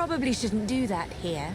Probably shouldn't do that here.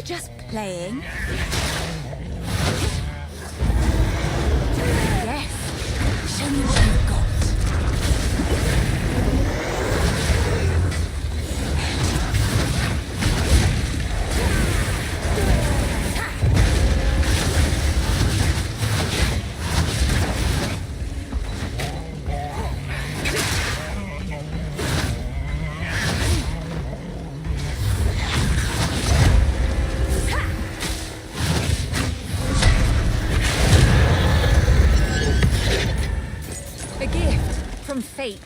Just playing. Yes. Show me what you've got. From fate.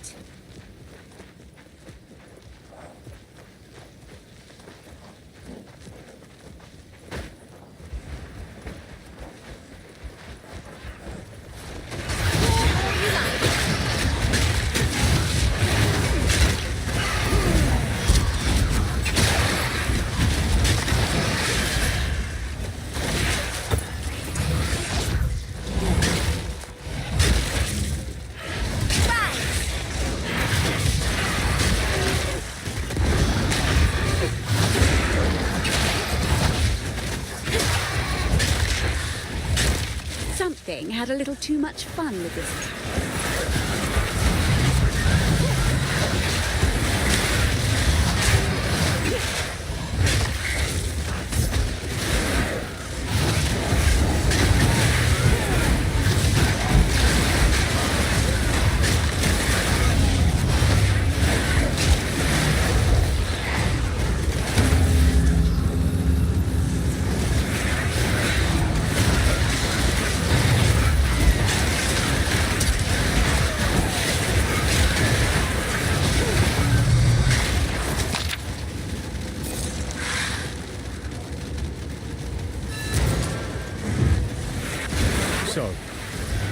Had a little too much fun with this. So,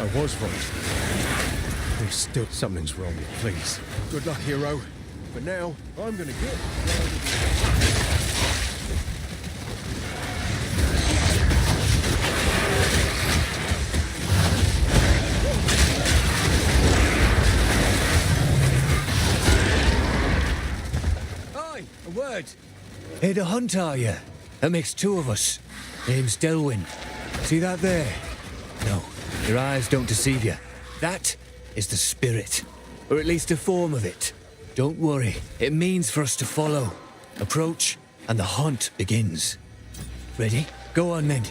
I was right. There's still something's wrong, please. Good luck, hero. But now, I'm gonna get... A word. Hey, the hunt, are you? That makes two of us. Name's Delwyn. See that there? No, your eyes don't deceive you. That is the spirit. Or at least a form of it. Don't worry, it means for us to follow. Approach, and the hunt begins. Ready? Go on then.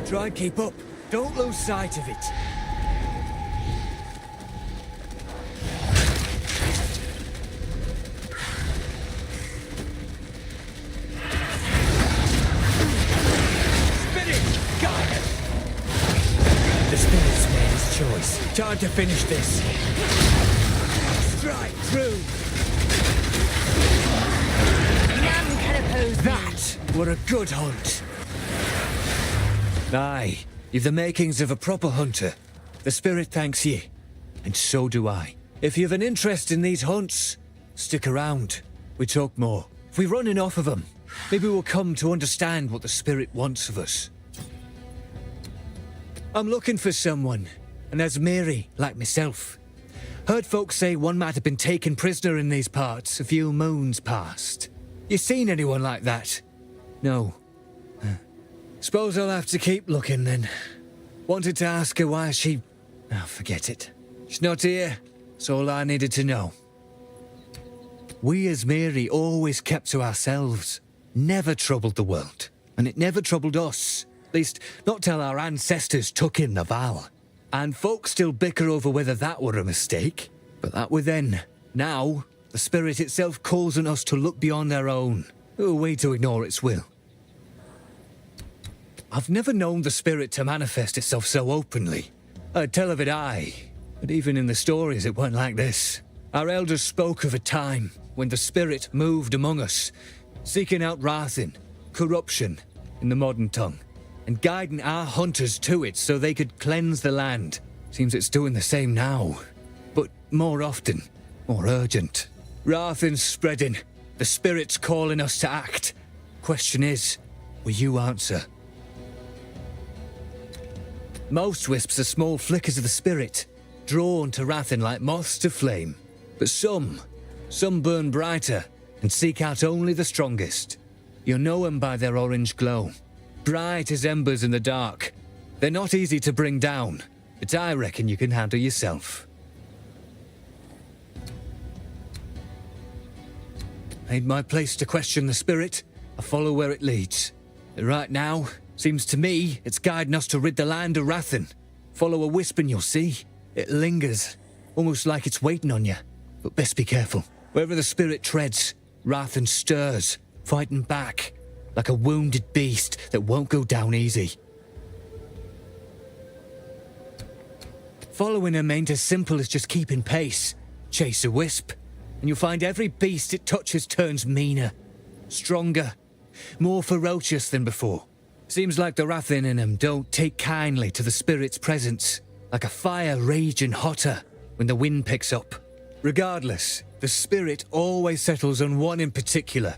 Try and keep up. Don't lose sight of it. Spin it! Got it! The spirit's made his choice. Time to finish this. Strike through! None can oppose me. That were a good hunt. Aye, you've the makings of a proper hunter. The spirit thanks ye, and so do I. If you've an interest in these hunts, stick around. We talk more. If we run enough of them, maybe we'll come to understand what the spirit wants of us. I'm looking for someone, and there's Mary, like myself. Heard folks say one might have been taken prisoner in these parts a few moons past. You seen anyone like that? No. Suppose I'll have to keep looking then. Wanted to ask her why she... Oh, forget it. She's not here. That's all I needed to know. We as Mary always kept to ourselves. Never troubled the world. And it never troubled us. At least, not till our ancestors took in the Val. And folks still bicker over whether that were a mistake. But that were then. Now, the spirit itself calls on us to look beyond our own. Who are we to ignore its will? I've never known the spirit to manifest itself so openly. I'd tell of it aye, but even in the stories it weren't like this. Our elders spoke of a time when the spirit moved among us, seeking out wrathin, corruption in the modern tongue, and guiding our hunters to it so they could cleanse the land. Seems it's doing the same now, but more often, more urgent. Wrathin's spreading, the spirit's calling us to act. Question is, will you answer? Most wisps are small flickers of the spirit, drawn to Rathin like moths to flame. But some burn brighter and seek out only the strongest. You'll know them by their orange glow, bright as embers in the dark. They're not easy to bring down, but I reckon you can handle yourself. Ain't my place to question the spirit. I follow where it leads. But right now, seems to me it's guiding us to rid the land of Rathin. Follow a wisp and you'll see. It lingers, almost like it's waiting on you. But best be careful. Wherever the spirit treads, Rathin stirs, fighting back, like a wounded beast that won't go down easy. Following him ain't as simple as just keeping pace. Chase a wisp, and you'll find every beast it touches turns meaner, stronger, more ferocious than before. Seems like the Rathin in him don't take kindly to the spirit's presence, like a fire raging hotter when the wind picks up. Regardless, the spirit always settles on one in particular.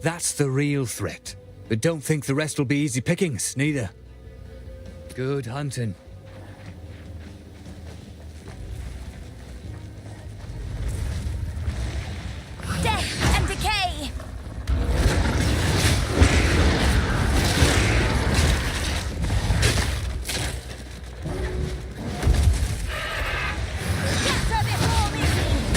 That's the real threat. But don't think the rest will be easy pickings, neither. Good hunting. Death and decay! Scatter before me!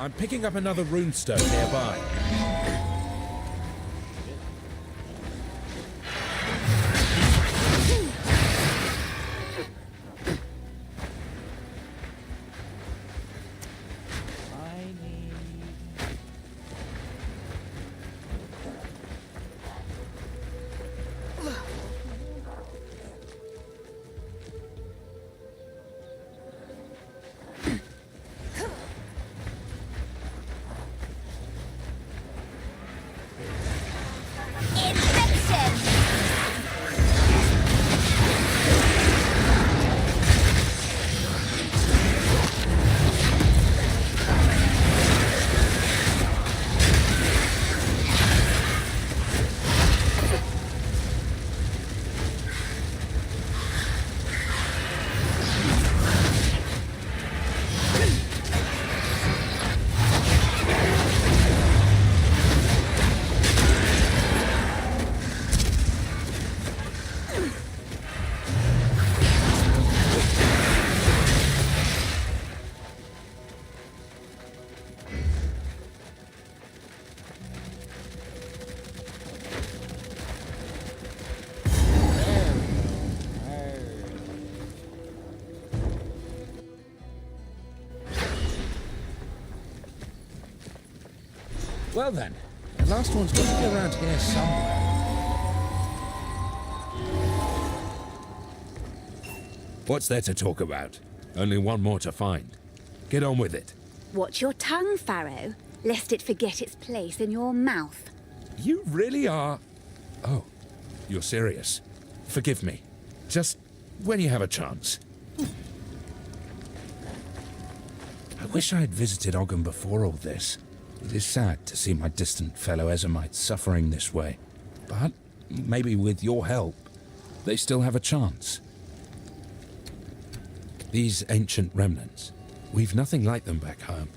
I'm picking up another runestone nearby. Infection! Well then, the last one's got to be around here somewhere. What's there to talk about? Only one more to find. Get on with it. Watch your tongue, Pharaoh, lest it forget its place in your mouth. You really are... Oh, you're serious. Forgive me. Just when you have a chance. I wish I had visited Ogden before all this. It is sad to see my distant fellow Ezemites suffering this way. But maybe with your help, they still have a chance. These ancient remnants, we've nothing like them back home.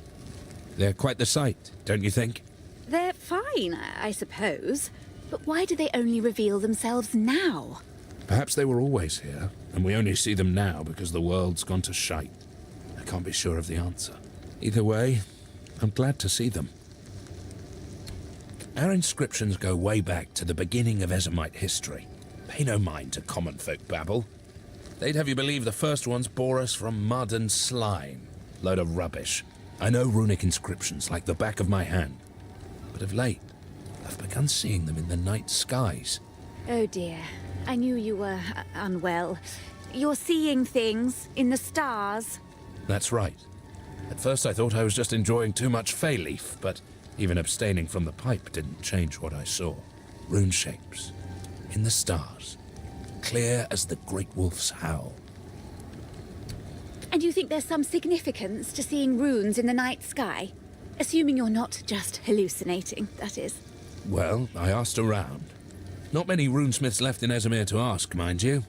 They're quite the sight, don't you think? They're fine, I suppose. But why do they only reveal themselves now? Perhaps they were always here, and we only see them now because the world's gone to shite. I can't be sure of the answer. Either way, I'm glad to see them. Our inscriptions go way back to the beginning of Ezemite history. Pay no mind to common folk babble. They'd have you believe the first ones bore us from mud and slime. Load of rubbish. I know runic inscriptions like the back of my hand. But of late, I've begun seeing them in the night skies. Oh dear, I knew you were unwell. You're seeing things in the stars. That's right. At first I thought I was just enjoying too much fay leaf, but even abstaining from the pipe didn't change what I saw. Rune shapes. In the stars. Clear as the great wolf's howl. And you think there's some significance to seeing runes in the night sky? Assuming you're not just hallucinating, that is. Well, I asked around. Not many runesmiths left in Ezemir to ask, mind you.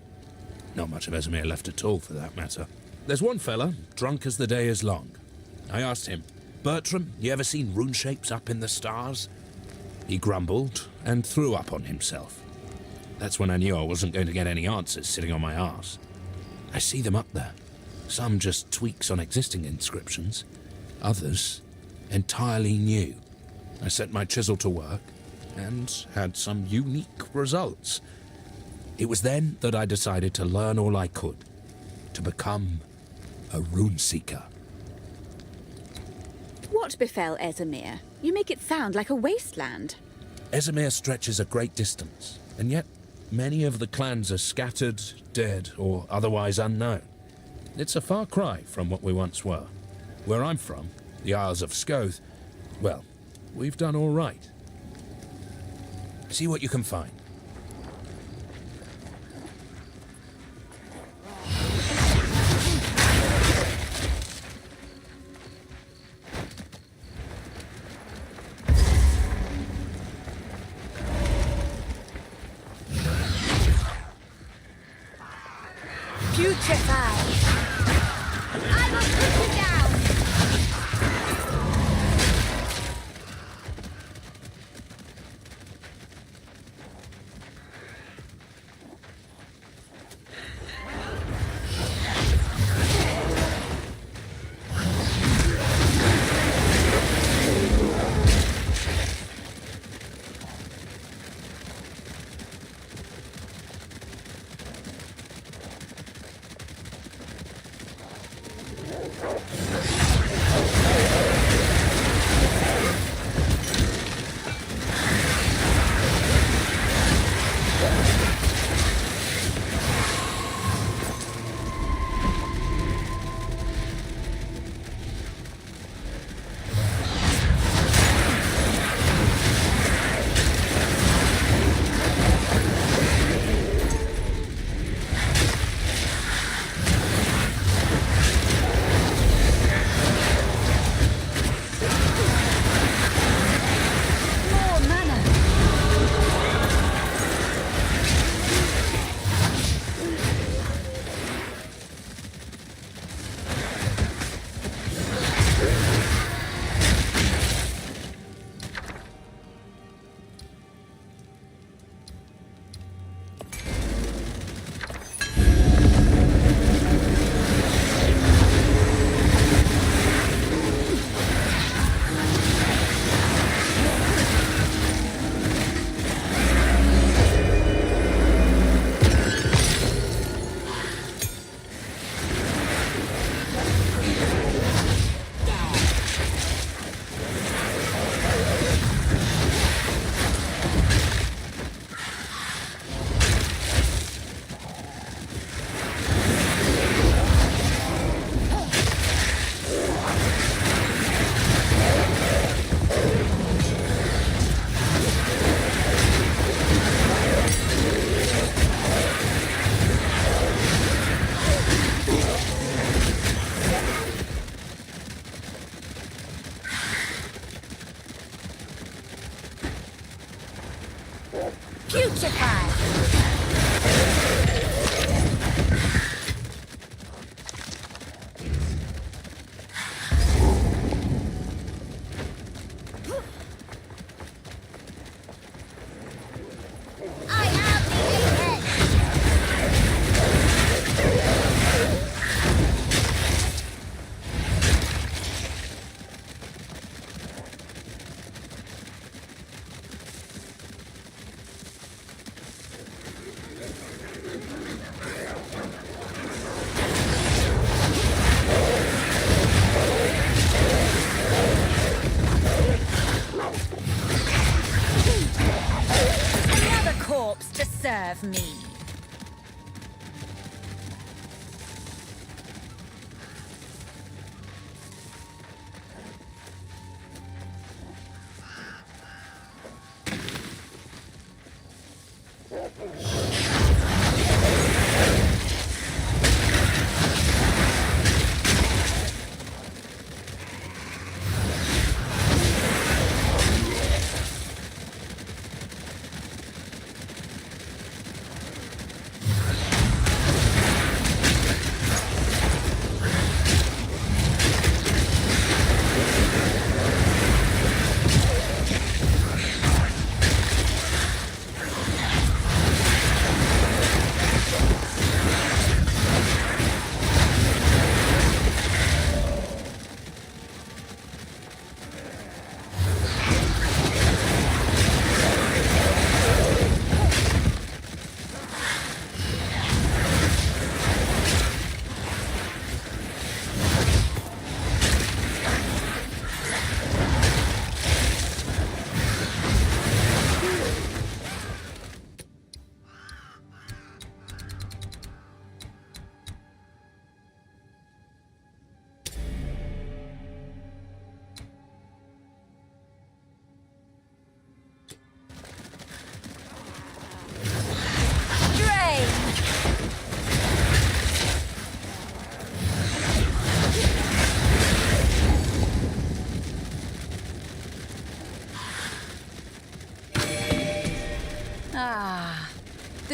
Not much of Ezemir left at all, for that matter. There's one fella, drunk as the day is long. I asked him, "Bertram, you ever seen rune shapes up in the stars?" He grumbled and threw up on himself. That's when I knew I wasn't going to get any answers sitting on my arse. I see them up there. Some just tweaks on existing inscriptions. Others, entirely new. I set my chisel to work and had some unique results. It was then that I decided to learn all I could, to become a rune seeker. What befell Ezemir? You make it sound like a wasteland. Ezemir stretches a great distance, and yet many of the clans are scattered, dead, or otherwise unknown. It's a far cry from what we once were. Where I'm from, the Isles of Scoth, well, we've done all right. See what you can find. Putrefy! I will put you down!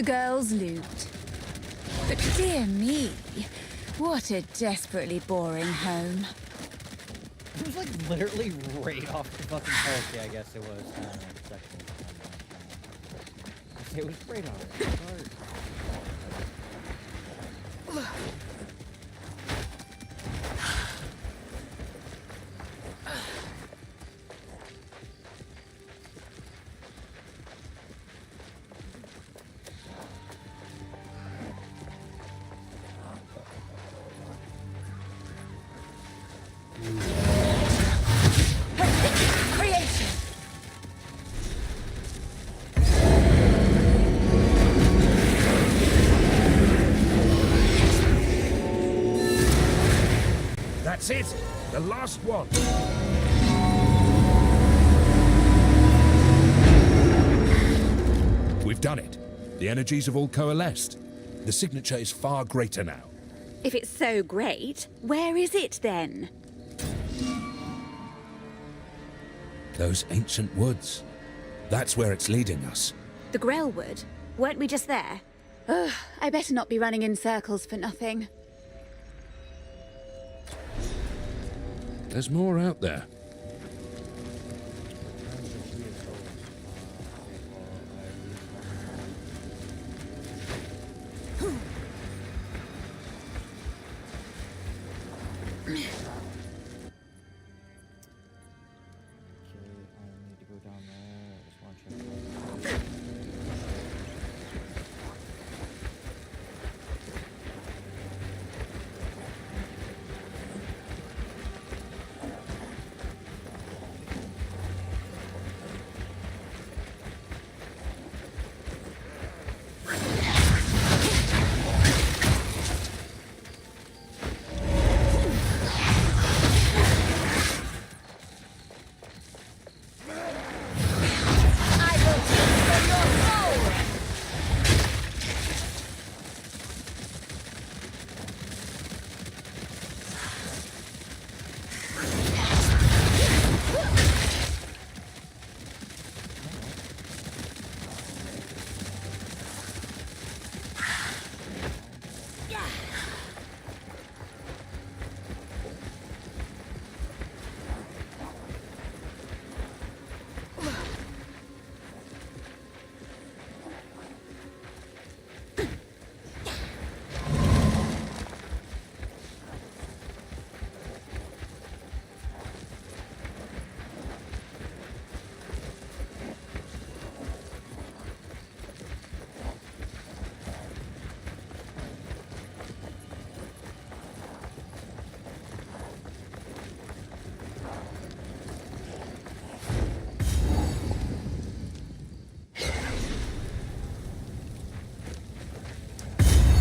the girls' loot. But dear me, what a desperately boring home. It was like literally right off the fucking. Oh, okay, I guess it was. It was right on the start. Creation! That's it! The last one! We've done it. The energies have all coalesced. The signature is far greater now. If it's so great, where is it then? Those ancient woods. That's where it's leading us. The Grellwood? Weren't we just there? Ugh, I better not be running in circles for nothing. There's more out there.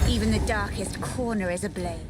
Even the darkest corner is ablaze.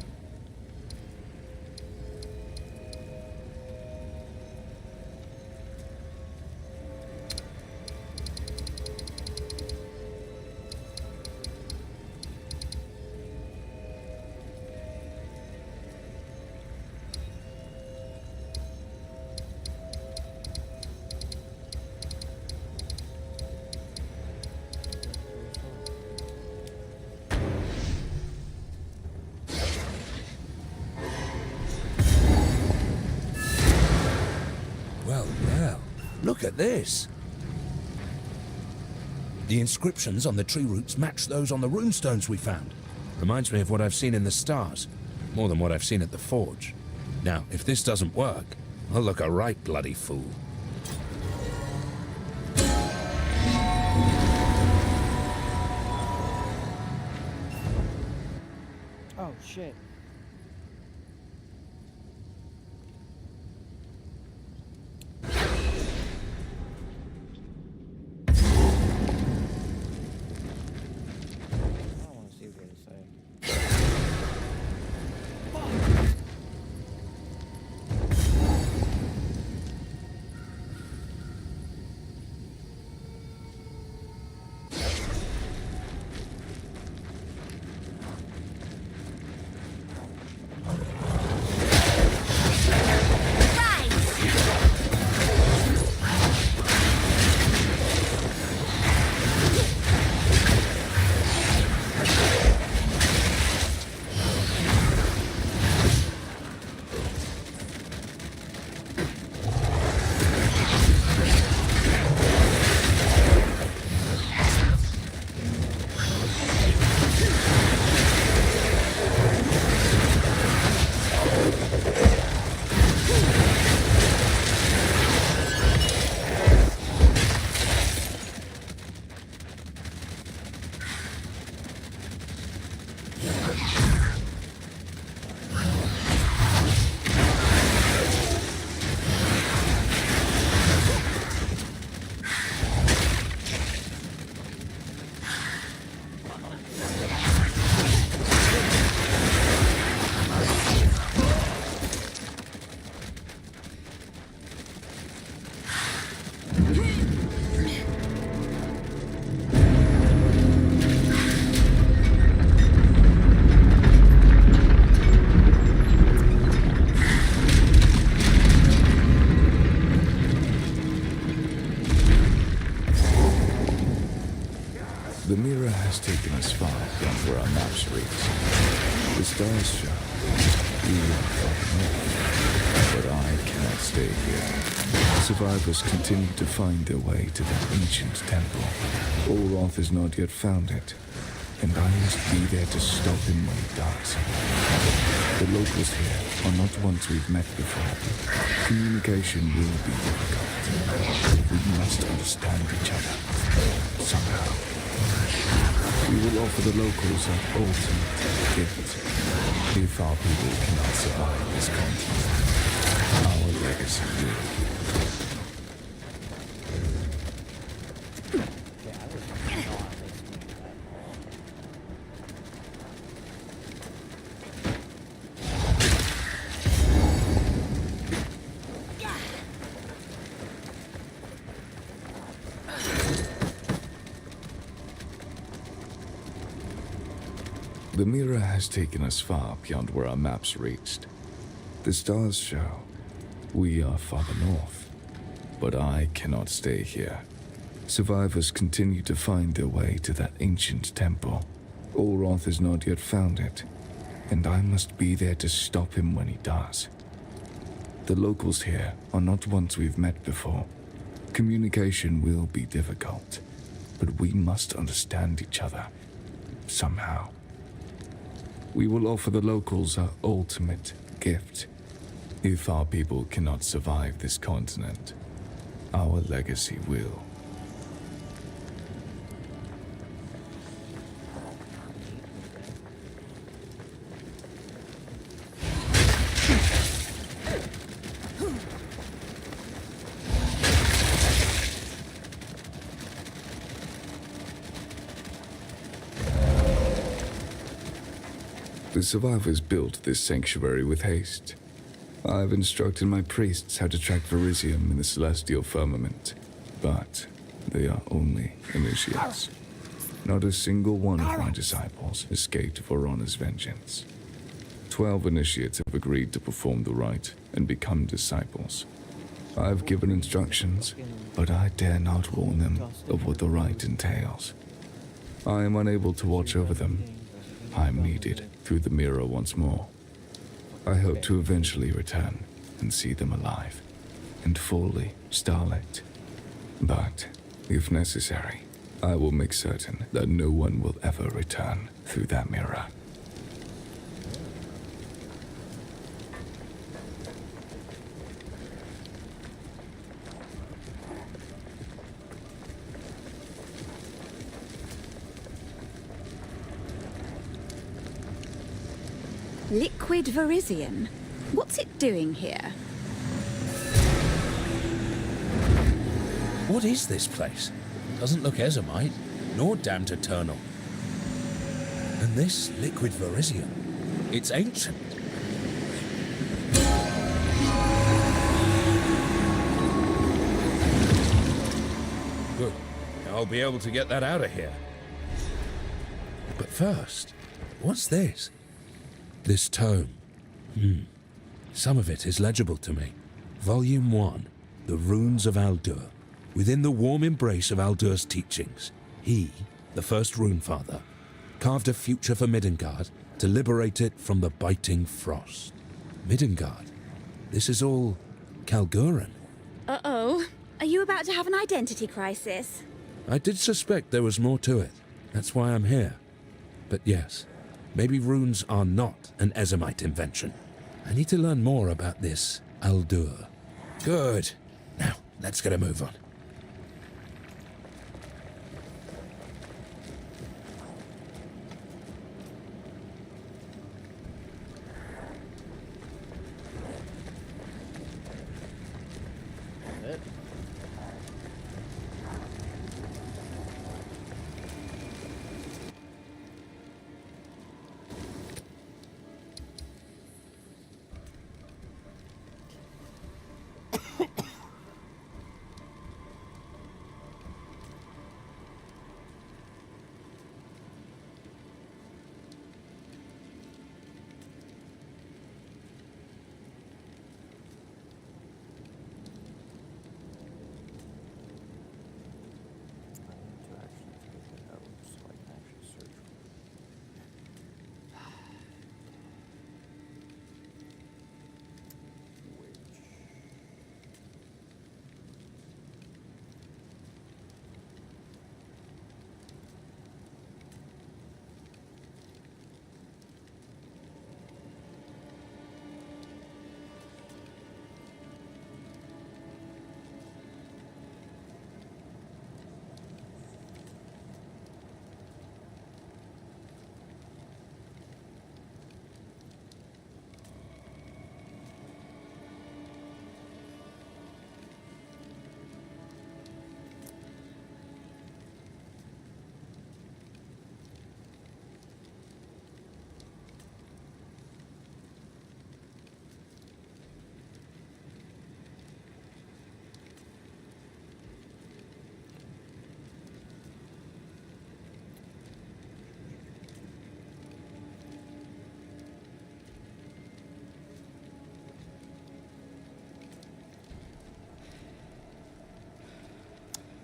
Well, look at this. The inscriptions on the tree roots match those on the runestones we found. Reminds me of what I've seen in the stars, more than what I've seen at the forge. Now, if this doesn't work, I'll look a right bloody fool. Oh shit. I don't want to see what they say. has taken us far beyond where our maps reach. The stars show we are far north, but I cannot stay here. Survivors continue to find their way to that ancient temple. Olroth has not yet found it, and I must be there to stop him when he does. The locals here are not ones we've met before. Communication will be difficult. We must understand each other, somehow. We will offer the locals an ultimate gift. If our people cannot survive this continent, our legacy will. Yeah, I was not listening to that. The mirror has taken us far beyond where our maps reached. The stars show we are farther north, but I cannot stay here. Survivors continue to find their way to that ancient temple. Olroth has not yet found it, and I must be there to stop him when he does. The locals here are not ones we've met before. Communication will be difficult, but we must understand each other, somehow. We will offer the locals our ultimate gift. If our people cannot survive this continent, our legacy will. The survivors built this sanctuary with haste. I've instructed my priests how to track Verisium in the celestial firmament, but they are only initiates. Not a single one of my disciples escaped Vorona's vengeance. 12 initiates have agreed to perform the rite and become disciples. I've given instructions, but I dare not warn them of what the rite entails. I am unable to watch over them. I'm needed through the mirror once more. I hope to eventually return and see them alive and fully starlit. But, if necessary, I will make certain that no one will ever return through that mirror. Liquid Verisium? What's it doing here? What is this place? Doesn't look Ezomite, nor damned eternal. And this liquid Verisium, it's ancient. Good. I'll be able to get that out of here. But first, what's this? This tome. Some of it is legible to me. Volume 1, The Runes of Aldur. Within the warm embrace of Aldur's teachings, he, the first Runefather, carved a future for Midgard to liberate it from the biting frost. Midgard? This is all Kalguran. Uh-oh. Are you about to have an identity crisis? I did suspect there was more to it. That's why I'm here. But yes, maybe runes are not an Ezomite invention. I need to learn more about this Aldur. Good. Now, let's get a move on.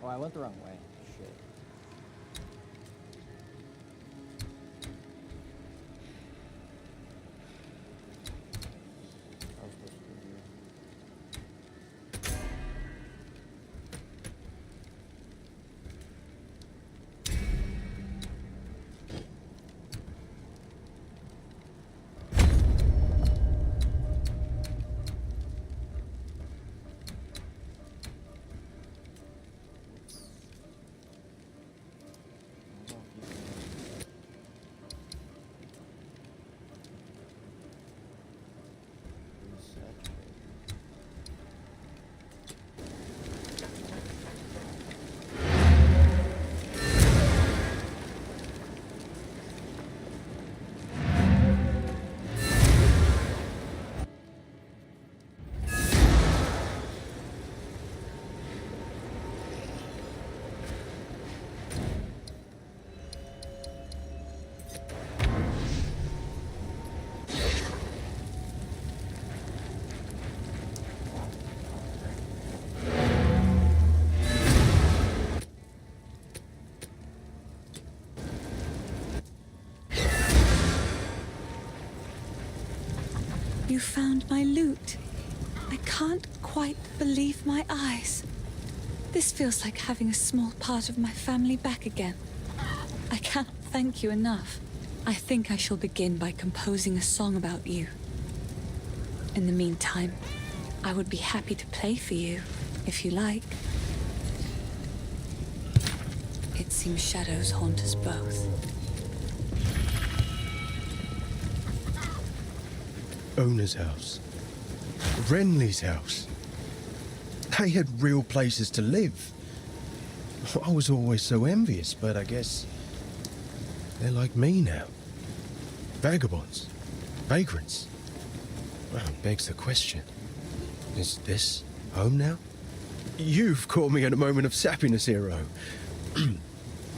Oh, I went the wrong way. Shit. I was supposed to go here. You found my loot. I can't quite believe my eyes. This feels like having a small part of my family back again. I can't thank you enough. I think I shall begin by composing a song about you. In the meantime, I would be happy to play for you, if you like. It seems shadows haunt us both. Owner's house. Renly's house. They had real places to live. I was always so envious, but I guess they're like me now. Vagabonds. Vagrants. Well, it begs the question. Is this home now? You've caught me at a moment of sappiness, hero.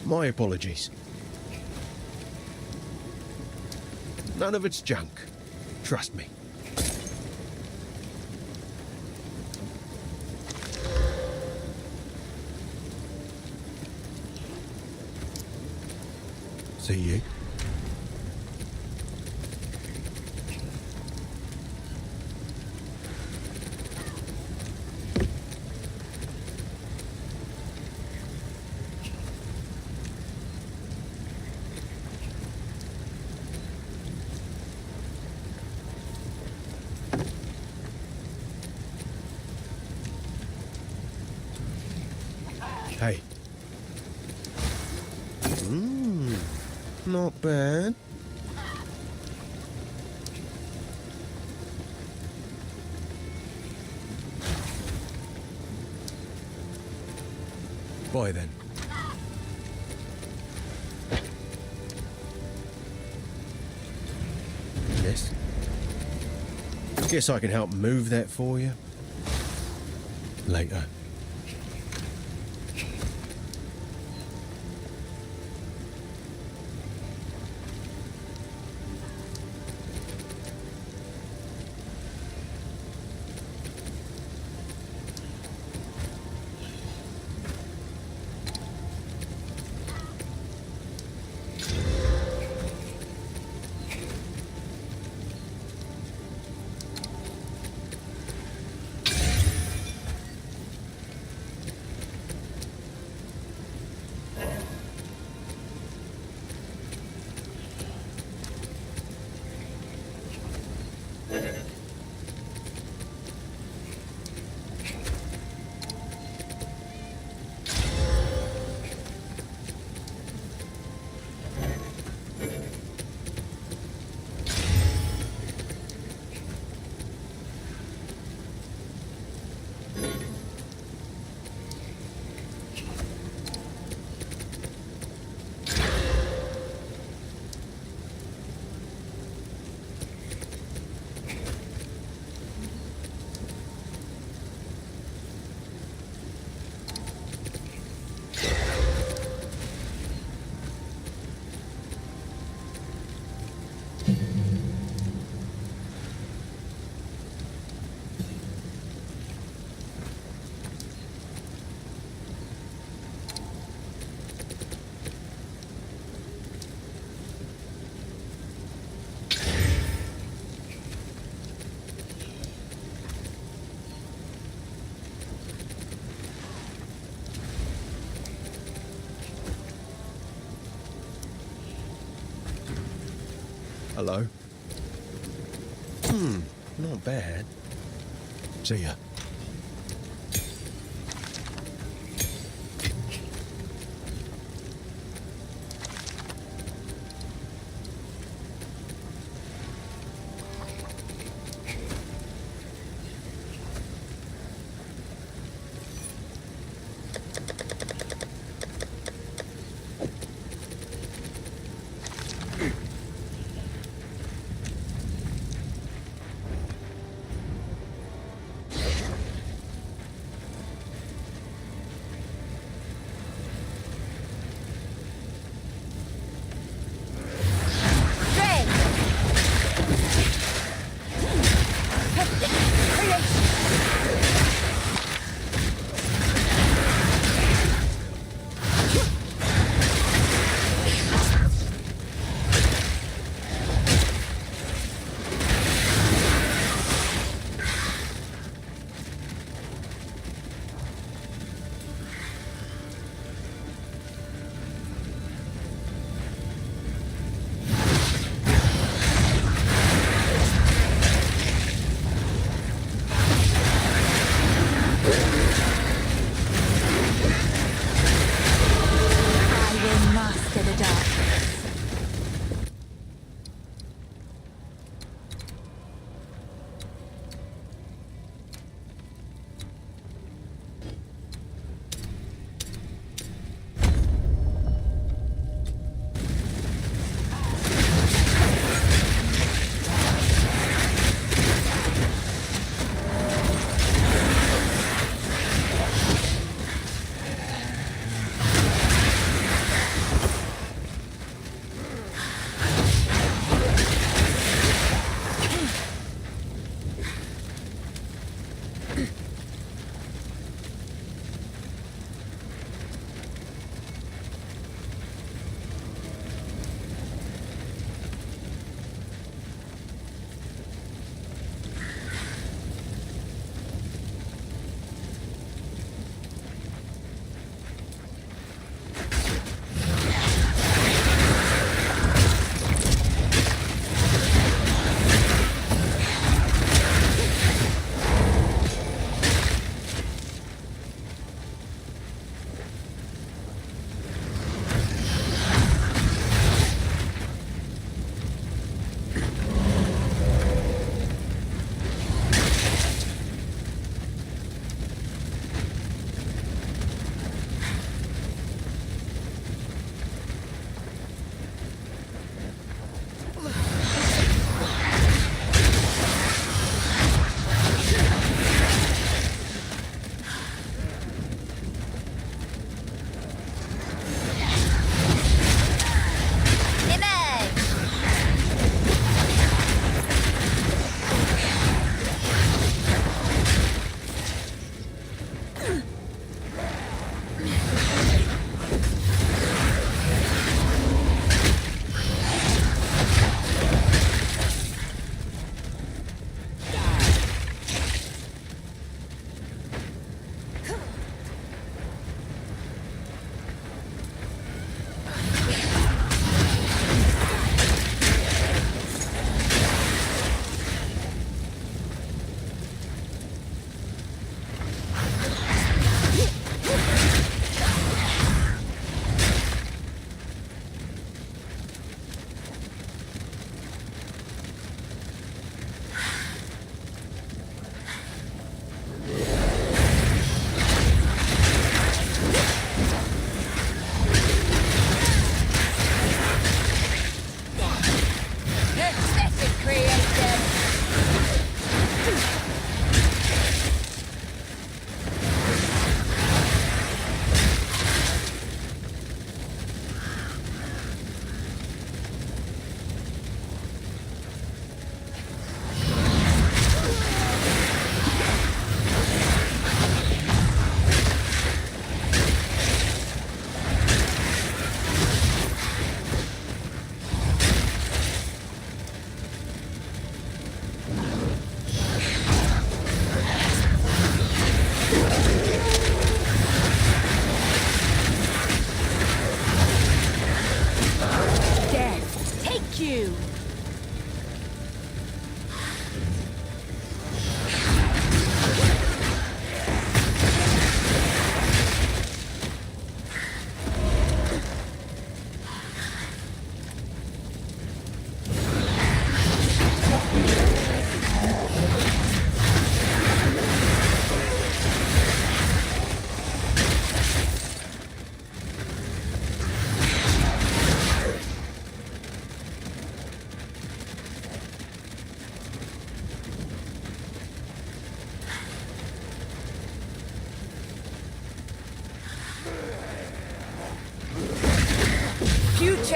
My apologies. None of it's junk. Trust me. See you. Hey. Not bad. Bye then. Yes. Guess I can help move that for you. Later. Hello? Not bad. See ya.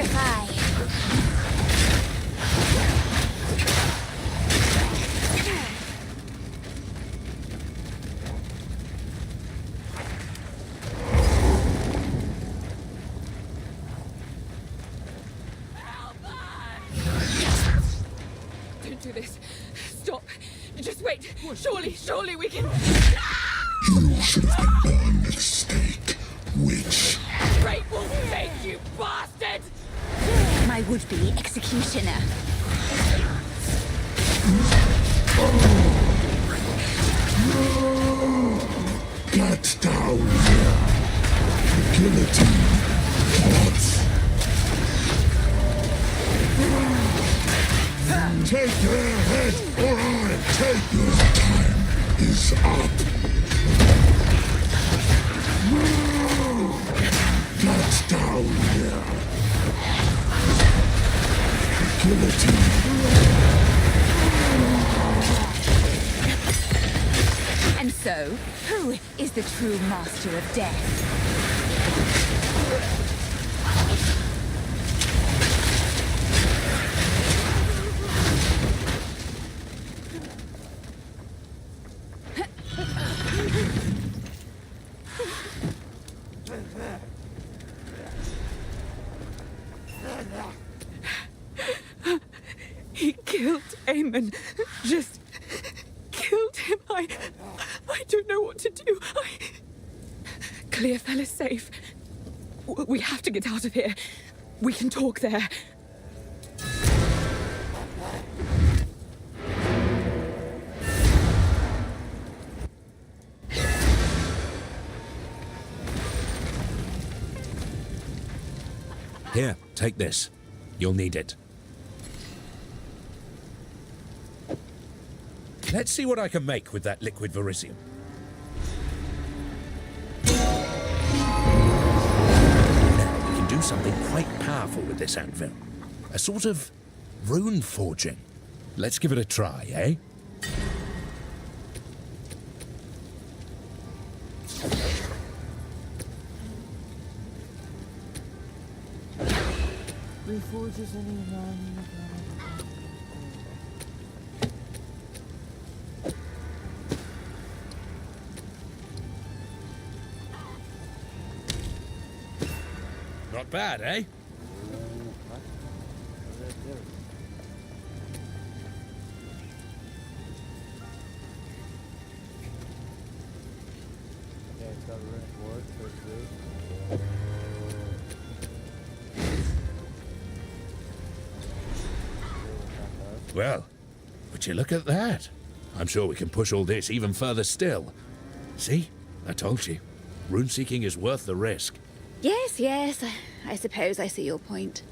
Petrify! Don't do this. Stop. Just wait. Surely we can... You should have been born with a stake, witch. Great Wolf Fate, you bastard! My would-be executioner. Get down here. Guillotine. What? Take her head, or I take your time is up. Get down here. Guillotine. And so, who is the true master of death? He killed Eamon. Just killed him. I don't know what to do. Clearfell is safe. We have to get out of here. We can talk there. Here, take this. You'll need it. Let's see what I can make with that liquid verisium. Now, we can do something quite powerful with this anvil. A sort of rune forging. Let's give it a try, eh? Not bad, eh? Well, would you look at that? I'm sure we can push all this even further still. See? I told you. Rune-seeking is worth the risk. Yes, I suppose I see your point.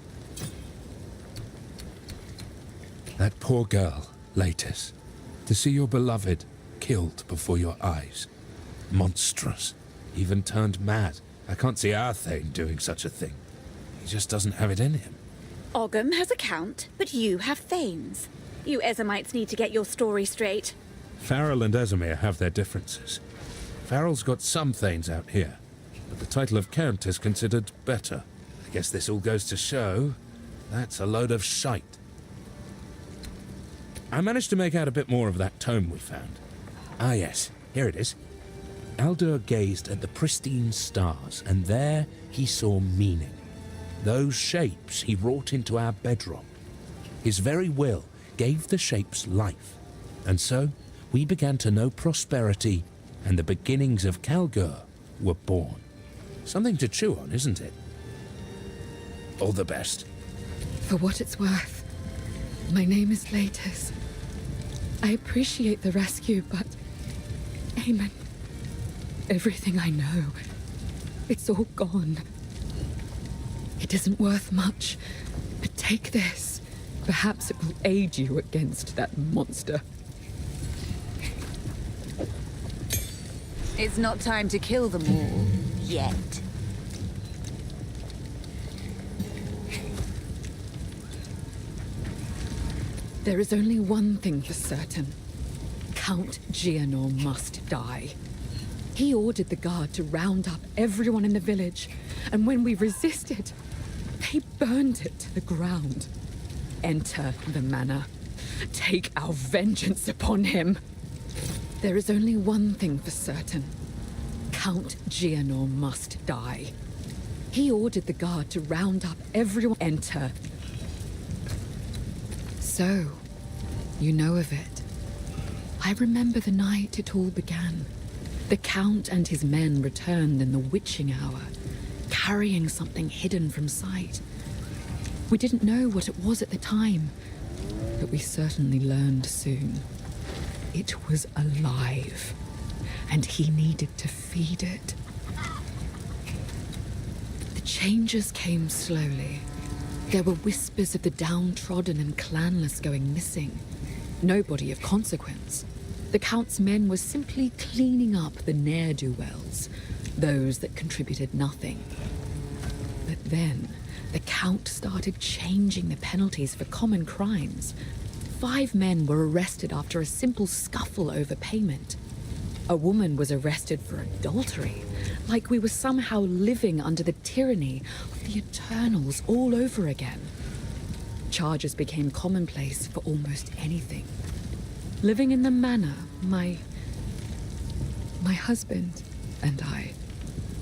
That poor girl, Latis. To see your beloved killed before your eyes. Monstrous. Even turned mad. I can't see our Thane doing such a thing. He just doesn't have it in him. Ogham has a count, but you have Thanes. You Ezamites need to get your story straight. Farrell and Esamir have their differences. Farrell's got some Thanes out here, but the title of Count is considered better. I guess this all goes to show that's a load of shite. I managed to make out a bit more of that tome we found. Ah yes, here it is. Aldur gazed at the pristine stars, and there he saw meaning. Those shapes he wrought into our bedrock. His very will gave the shapes life, and so we began to know prosperity, and the beginnings of Kalgur were born. Something to chew on, isn't it? All the best. For what it's worth, my name is Latis. I appreciate the rescue, but... Eamon, everything I know, it's all gone. It isn't worth much, but take this. Perhaps it will aid you against that monster. It's not time to kill them all, yet. There is only one thing for certain. Count Gianor must die. He ordered the guard to round up everyone in the village, and when we resisted, they They burned it to the ground. Enter the manor. Take our vengeance upon him. There is only one thing for certain. Count Gianor must die. He ordered the guard to round up everyone. Enter. So, you know of it. I remember the night it all began. The Count and his men returned in the witching hour, carrying something hidden from sight. We didn't know what it was at the time, but we certainly learned soon. It was alive, and he needed to feed it. The changes came slowly. There were whispers of the downtrodden and clanless going missing. Nobody of consequence. The Count's men were simply cleaning up the ne'er-do-wells, those that contributed nothing. But then, the Count started changing the penalties for common crimes. 5 men were arrested after a simple scuffle over payment. A woman was arrested for adultery, like we were somehow living under the tyranny of the Eternals all over again. Charges became commonplace for almost anything. Living in the manor, my husband and I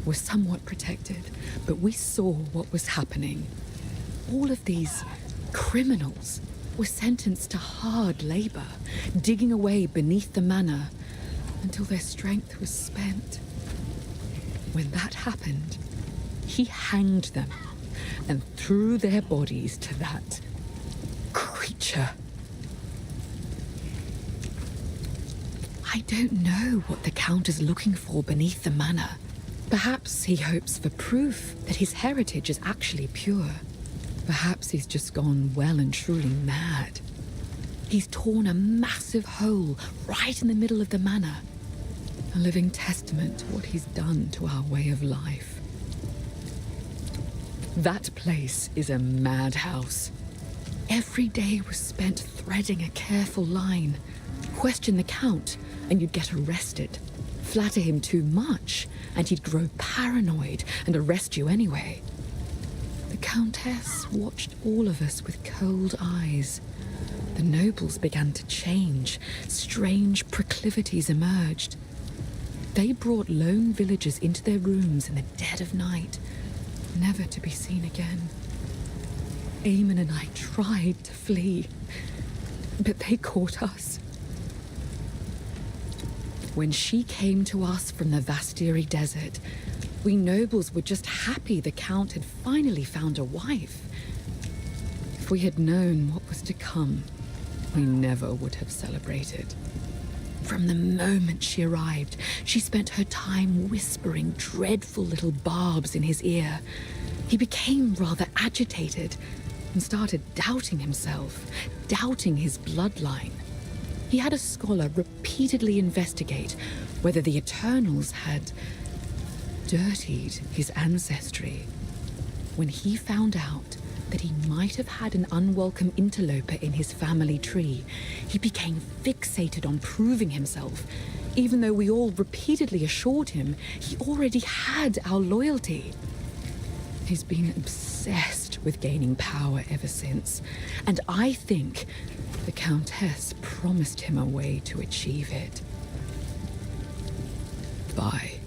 were somewhat protected, but we saw what was happening. All of these criminals were sentenced to hard labor, digging away beneath the manor until their strength was spent. When that happened, he hanged them and threw their bodies to that creature. I don't know what the Count is looking for beneath the manor. Perhaps he hopes for proof that his heritage is actually pure. Perhaps he's just gone well and truly mad. He's torn a massive hole right in the middle of the manor. A living testament to what he's done to our way of life. That place is a madhouse. Every day was spent threading a careful line. Question the Count, and you'd get arrested. Flatter him too much, and he'd grow paranoid and arrest you anyway. The Countess watched all of us with cold eyes. The nobles began to change. Strange proclivities emerged. They brought lone villagers into their rooms in the dead of night, never to be seen again. Eamon and I tried to flee, but they caught us. When she came to us from the Vastiri desert, we nobles were just happy the Count had finally found a wife. If we had known what was to come, we never would have celebrated. From the moment she arrived, she spent her time whispering dreadful little barbs in his ear. He became rather agitated and started doubting himself, doubting his bloodline. He had a scholar repeatedly investigate whether the Eternals had dirtied his ancestry. When he found out that he might have had an unwelcome interloper in his family tree, he became fixated on proving himself, even though we all repeatedly assured him he already had our loyalty. He's been obsessed with gaining power ever since, and I think the Countess promised him a way to achieve it. Bye.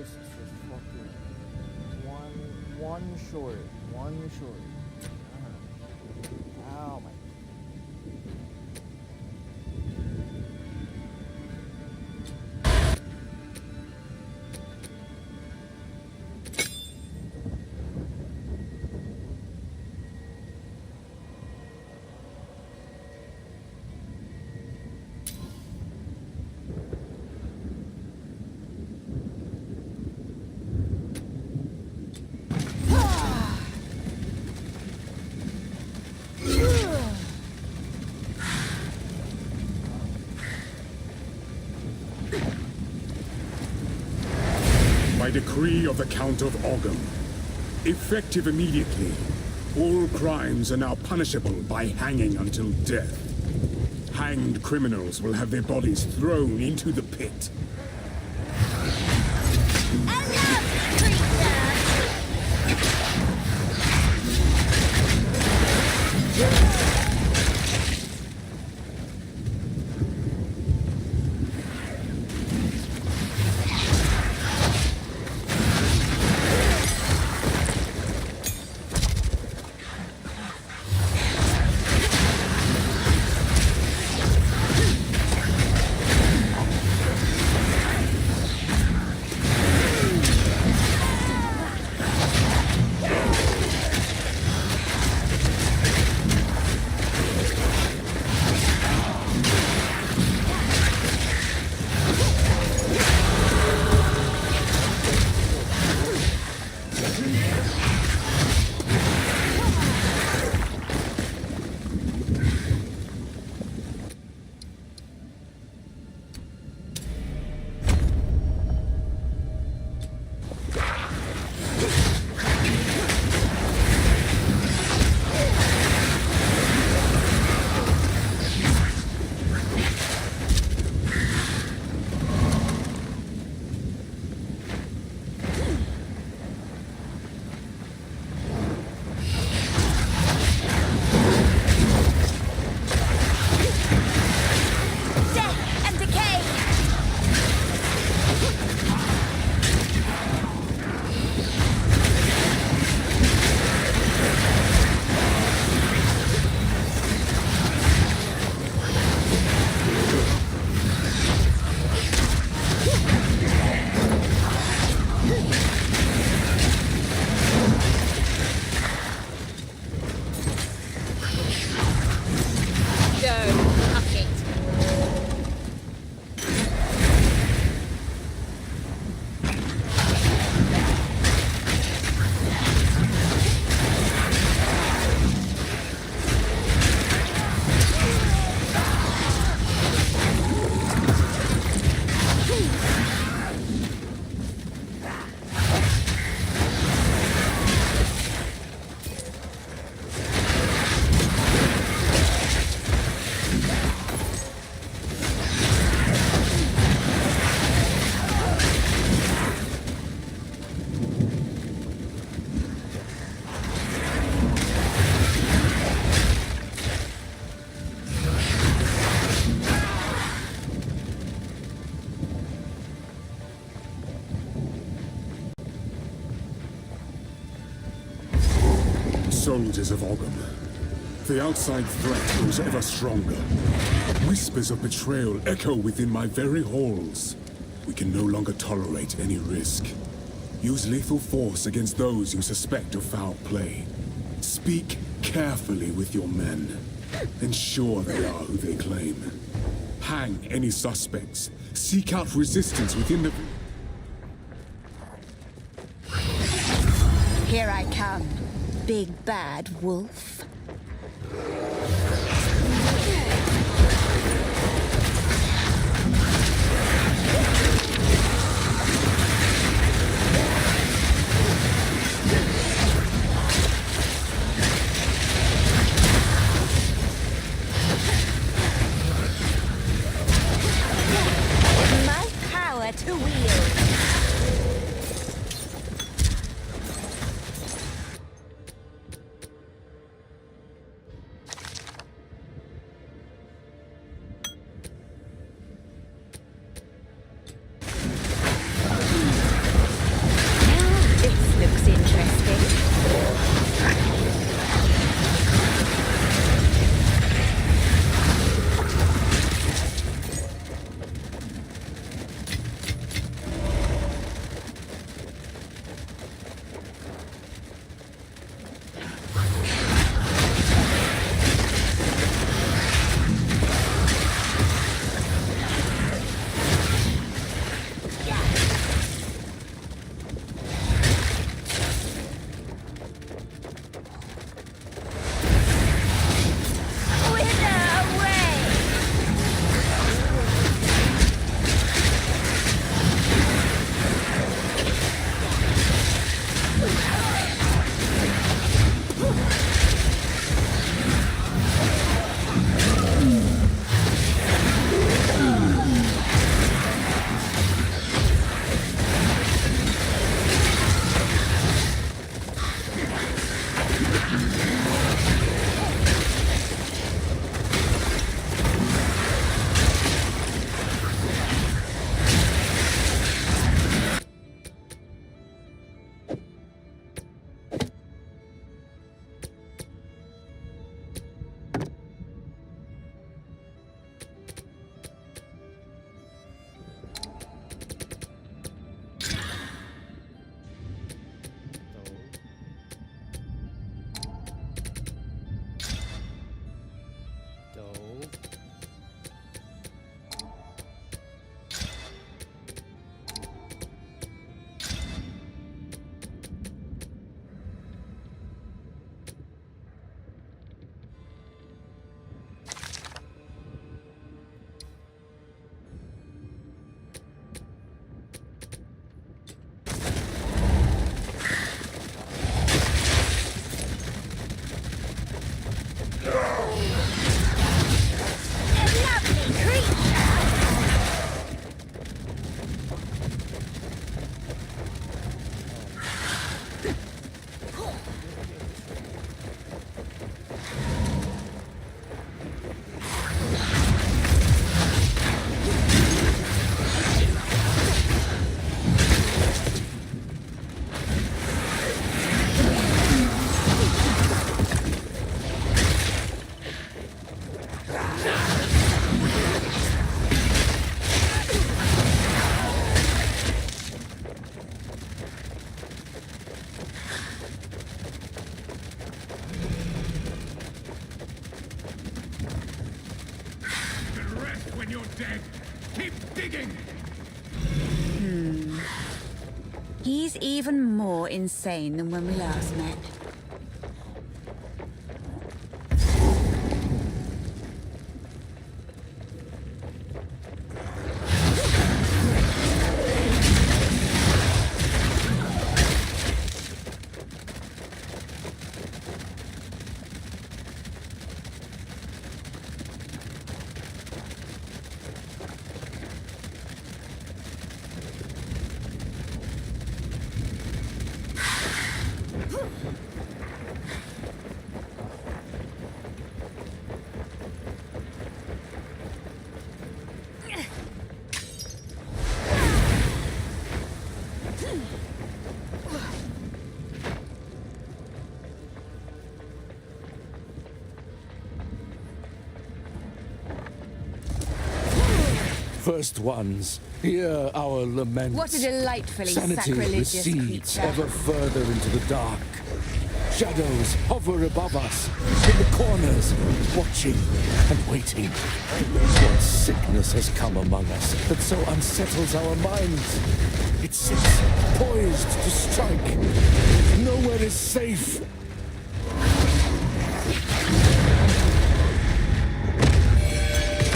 this is just fucking one short. Oh my. By decree of the Count of Ogham, effective immediately, all crimes are now punishable by hanging until death. Hanged criminals will have their bodies thrown into the pit. Soldiers of Ogham, the outside threat grows ever stronger. Whispers of betrayal echo within my very halls. We can no longer tolerate any risk. Use lethal force against those you suspect of foul play. Speak carefully with your men. Ensure they are who they claim. Hang any suspects. Seek out resistance within the... Here I come, big bad wolf. My power to wield. when you're dead. Keep digging! He's even more insane than when we last met. First ones, hear our lament. What a delightfully Sanity sacrilegious recedes creature. ever further into the dark. Shadows hover above us, in the corners, watching and waiting. What sickness has come among us that so unsettles our minds? It sits poised to strike. Nowhere is safe.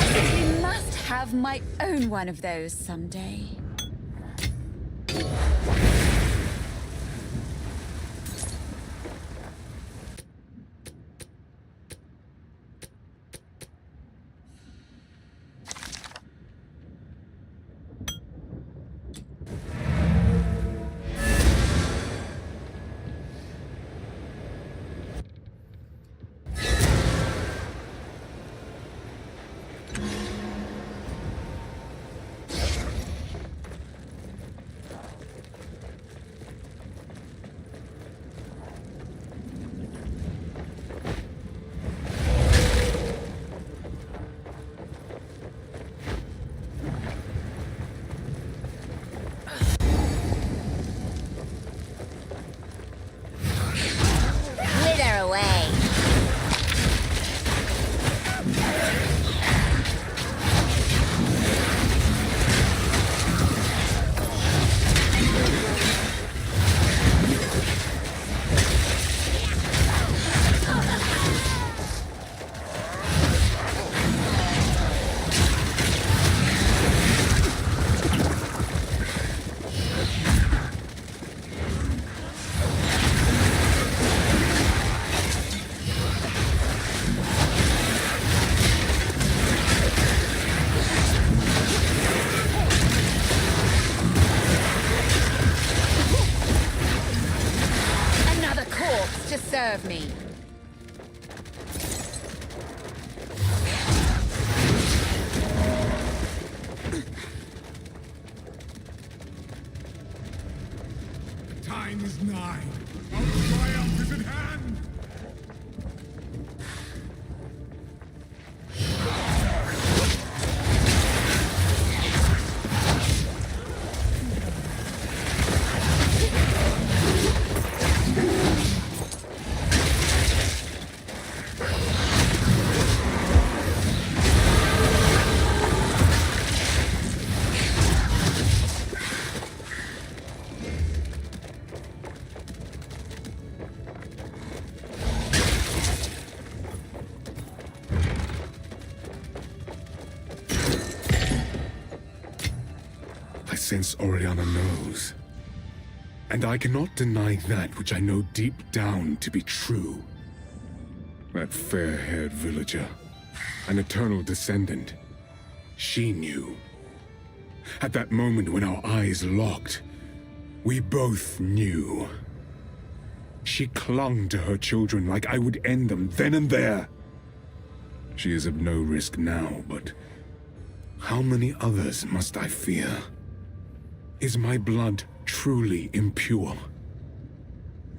I must have my own one of those someday. Wither away. Another corpse to serve me. Time is nigh. Our triumph is at hand. I sense Oriana knows. And I cannot deny that which I know deep down to be true. That fair-haired villager, an eternal descendant, she knew. At that moment when our eyes locked, we both knew. She clung to her children like I would end them then and there. She is of no risk now, but how many others must I fear? Is my blood truly impure?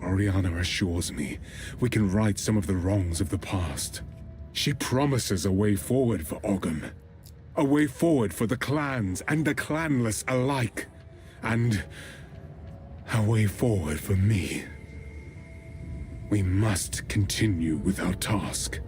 Oriana assures me we can right some of the wrongs of the past. She promises a way forward for Ogham. A way forward for the clans and the clanless alike. And a way forward for me. We must continue with our task.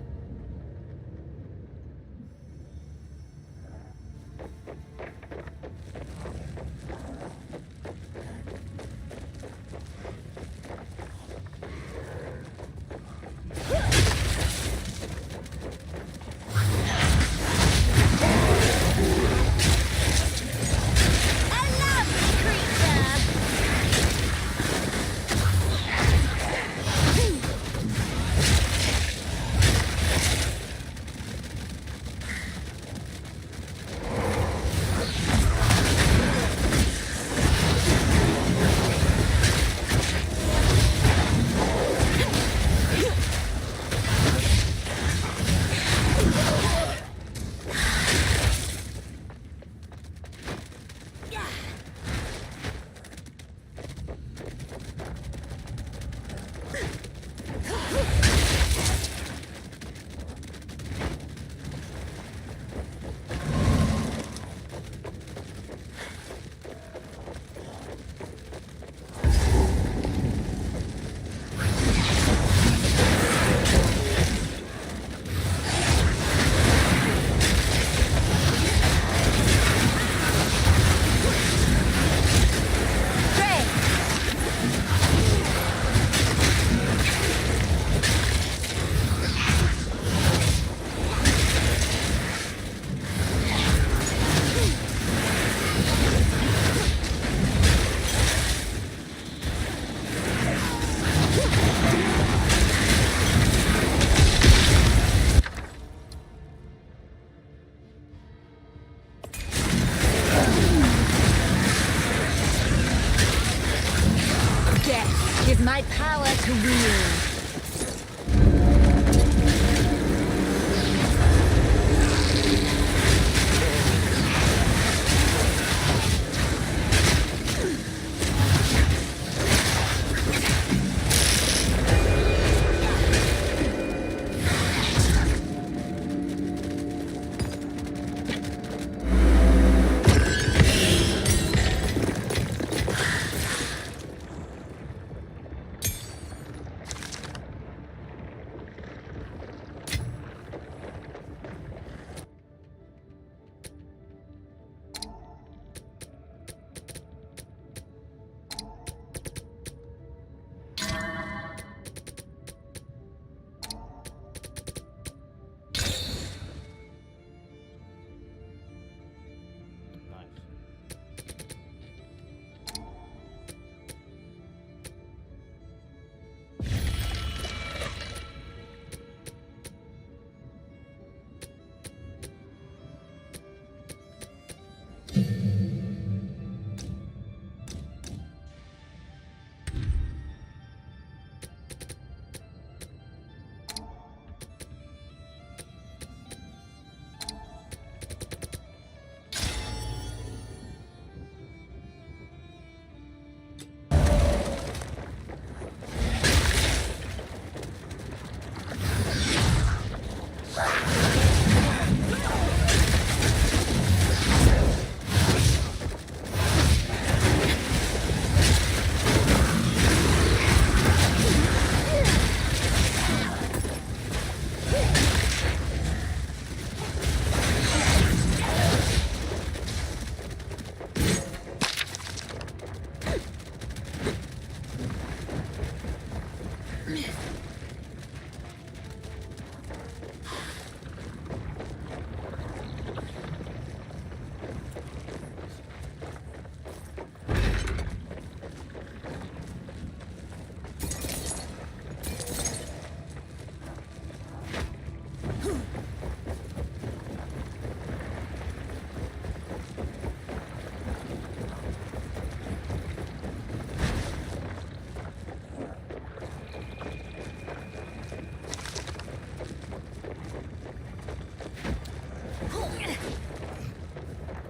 my power to wield.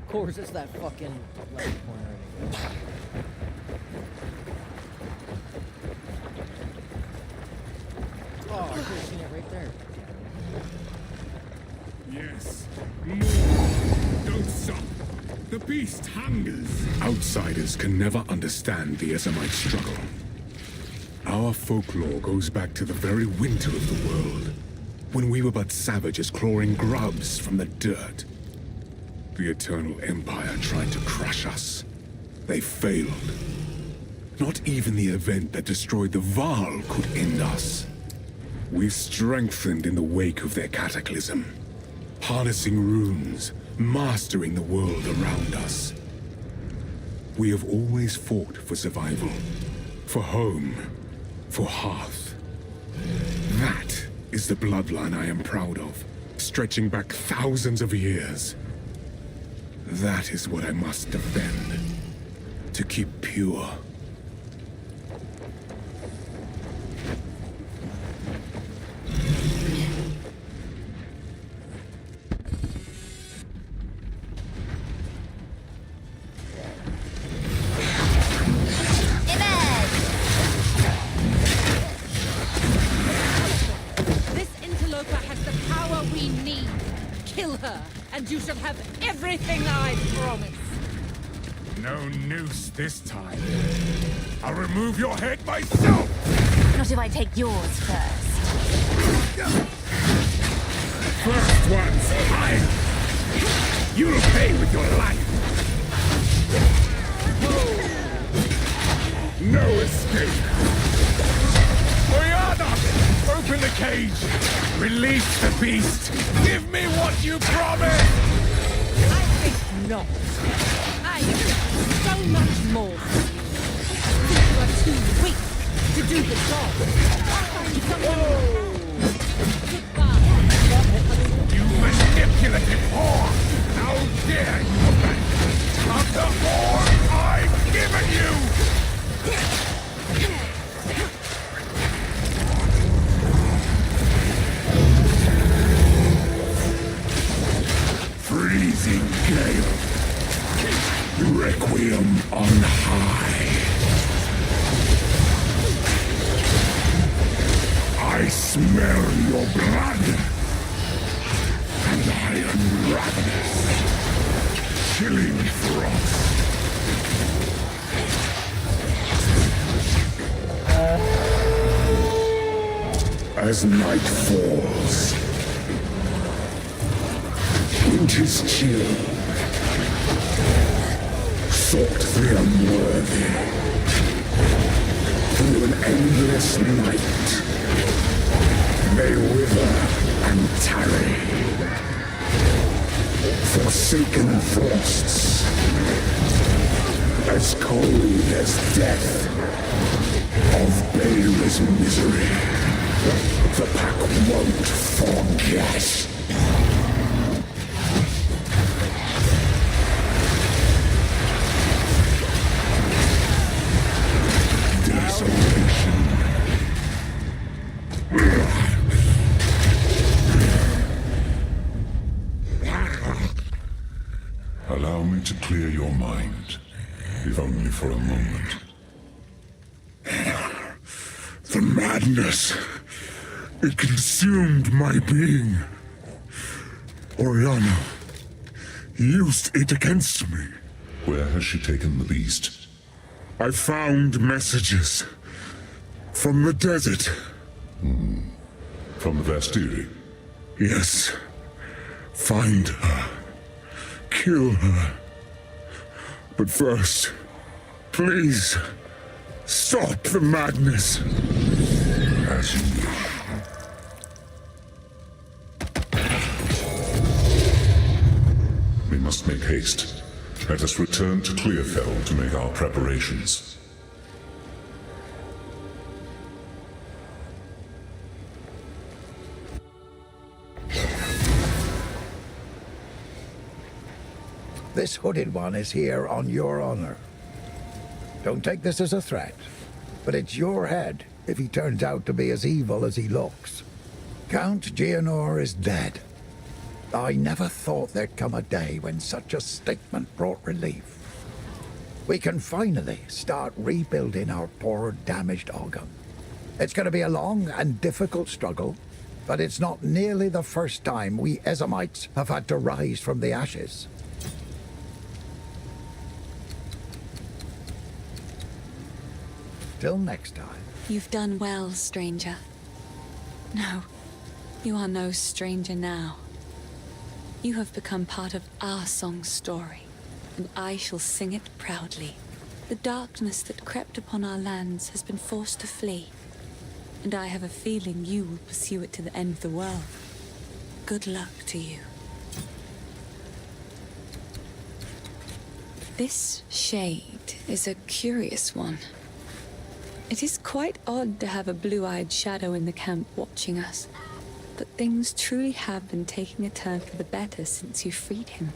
Of course, it's that fucking left corner anyway. Oh, I could have seen it right there. Yes. More. Don't stop. The beast hungers. Outsiders can never understand the Esamite struggle. Our folklore goes back to the very winter of the world, when we were but savages clawing grubs from the dirt. The Eternal Empire tried to crush us. They failed. Not even the event that destroyed the Varl could end us. We strengthened in the wake of their cataclysm, harnessing runes, mastering the world around us. We have always fought for survival, for home, for hearth. That is the bloodline I am proud of, stretching back thousands of years. That is what I must defend, to keep pure. This interloper has the power we need. Kill her, and you shall have everything I promise. No noose this time. I'll remove your head myself! Not if I take yours first. First one's higher! You'll pay with your life! No escape! Oriana! Open the cage! Release the beast! Give me what you promised! I think not. I expect so much more from you. You are too weak to do the job. I'll find someone. Goodbye. You manipulative whore! How dare you abandon after all I've given you! blazing gale. Requiem on high. I smell your blood, and I am ravenous. Chilling frost. As night falls, winter's chill, sought the unworthy, through an endless night, they wither and tarry, forsaken frosts, as cold as death, of baleless misery. The pack won't forget. Desolation. Allow me to clear your mind, if only for a moment. The madness. It consumed my being. Oriana used it against me. Where has she taken the beast? I found messages from the desert. From the Vastiri? Yes. Find her. Kill her. But first, please, stop the madness. As you wish. We must make haste. Let us return to Clearfell to make our preparations. This hooded one is here on your honor. Don't take this as a threat, but it's your head if he turns out to be as evil as he looks. Count Geonor is dead. I never thought there'd come a day when such a statement brought relief. We can finally start rebuilding our poor, damaged Ogham. It's going to be a long and difficult struggle, but it's not nearly the first time we Ezamites have had to rise from the ashes. Till next time. You've done well, stranger. No, you are no stranger now. You have become part of our song's story, and I shall sing it proudly. The darkness that crept upon our lands has been forced to flee, and I have a feeling you will pursue it to the end of the world. Good luck to you. This shade is a curious one. It is quite odd to have a blue-eyed shadow in the camp watching us. But things truly have been taking a turn for the better since you freed him.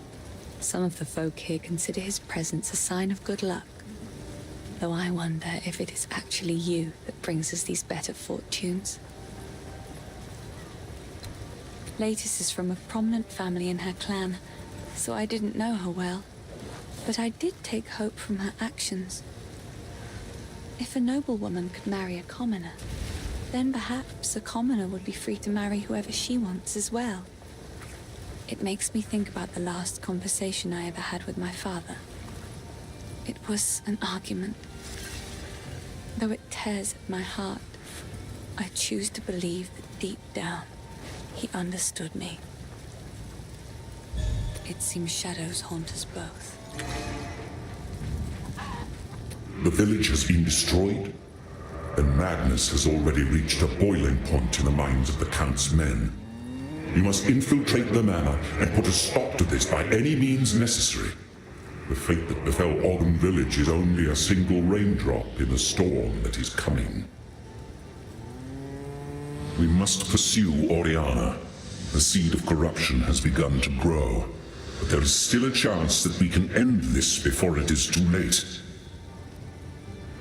Some of the folk here consider his presence a sign of good luck. Though I wonder if it is actually you that brings us these better fortunes. Latis is from a prominent family in her clan, so I didn't know her well. But I did take hope from her actions. If a noblewoman could marry a commoner, then perhaps a commoner would be free to marry whoever she wants as well. It makes me think about the last conversation I ever had with my father. It was an argument. Though it tears at my heart, I choose to believe that deep down, he understood me. It seems shadows haunt us both. The village has been destroyed, and madness has already reached a boiling point in the minds of the Count's men. We must infiltrate the manor and put a stop to this by any means necessary. The fate that befell Ogham village is only a single raindrop in the storm that is coming. We must pursue Oriana. The seed of corruption has begun to grow, but there is still a chance that we can end this before it is too late.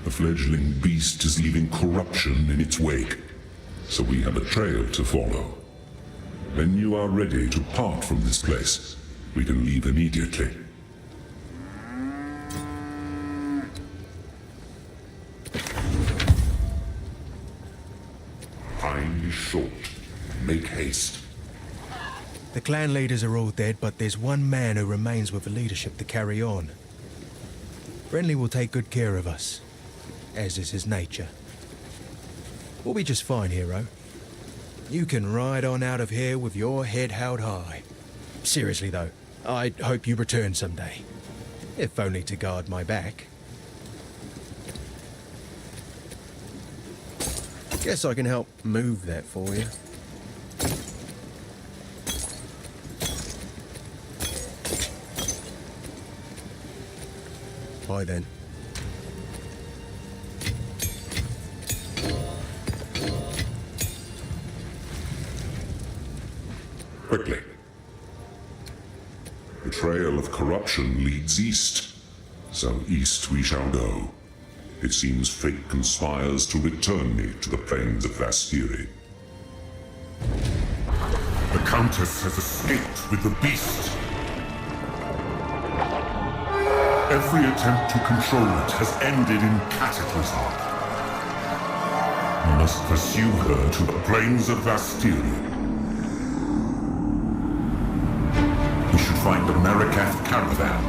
The fledgling beast is leaving corruption in its wake, so we have a trail to follow. When you are ready to part from this place, We can leave immediately. Time is short. Make haste. The clan leaders are all dead, but there's one man who remains with the leadership to carry on. Renly will take good care of us, as is his nature. We'll be just fine, hero. You can ride on out of here with your head held high. Seriously though, I hope you return someday. If only to guard my back. Guess I can help move that for you. Bye then. Quickly. The trail of corruption leads east, so east we shall go. It seems fate conspires to return me to the plains of Vastiri. The Countess has escaped with the beast. Every attempt to control it has ended in cataclysm. We must pursue her to the plains of Vastiri. We should find the Marikath caravan.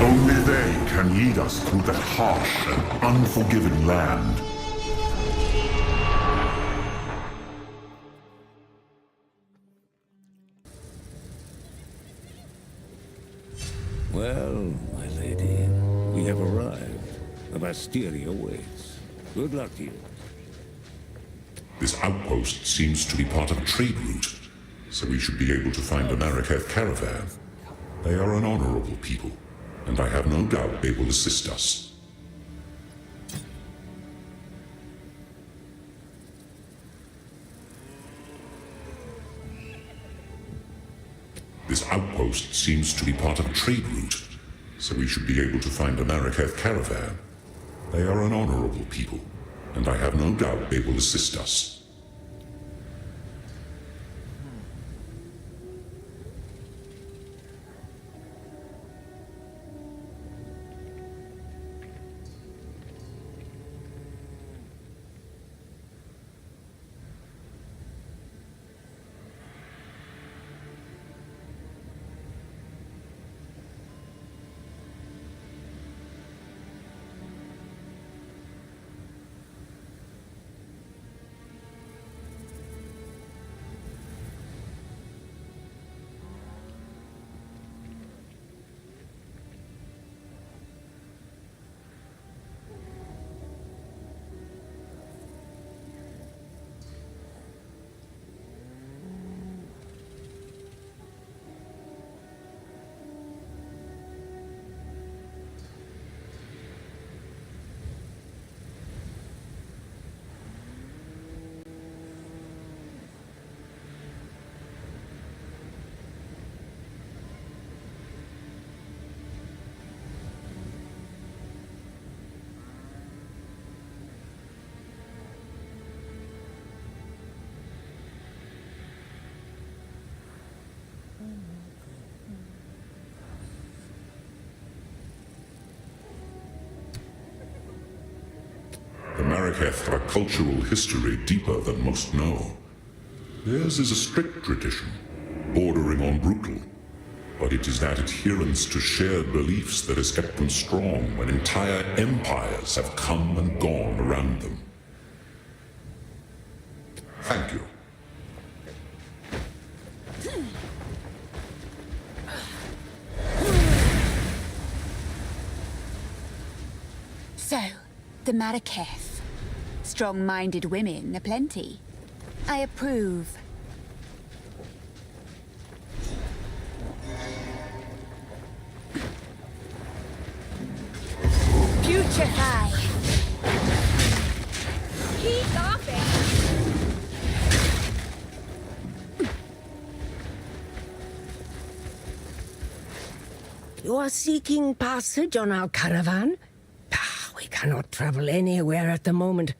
Only they can lead us through that harsh and unforgiving land. Well, my lady, we have arrived. The Vastiri awaits. Good luck to you. This outpost seems to be part of a trade route, so we should be able to find a Marikath caravan. They are an honorable people, and I have no doubt they will assist us. This outpost seems to be part of a trade route, so we should be able to find a Marikath caravan. They are an honorable people, and I have no doubt they will assist us. The Marikath have a cultural history deeper than most know. Theirs is a strict tradition, bordering on brutal. But it is that adherence to shared beliefs that has kept them strong when entire empires have come and gone around them. Thank you. So, the Marikath. Strong-minded women aplenty. I approve. Putrefy! Keep off it! You are seeking passage on our caravan? We cannot travel anywhere at the moment.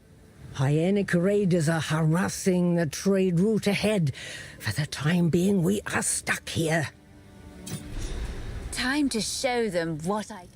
Hyenic raiders are harassing the trade route ahead. For the time being, we are stuck here. Time to show them what I...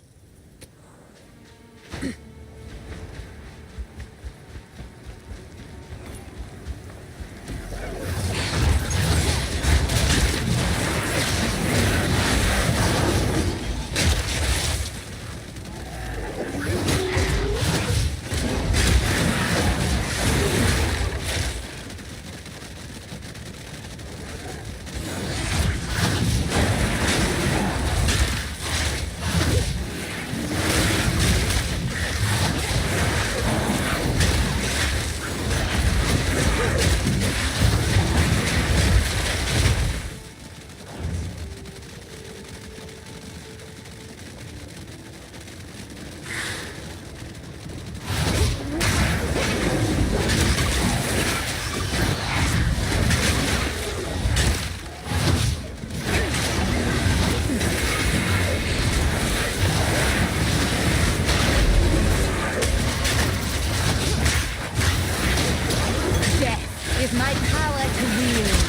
Is my power to wield.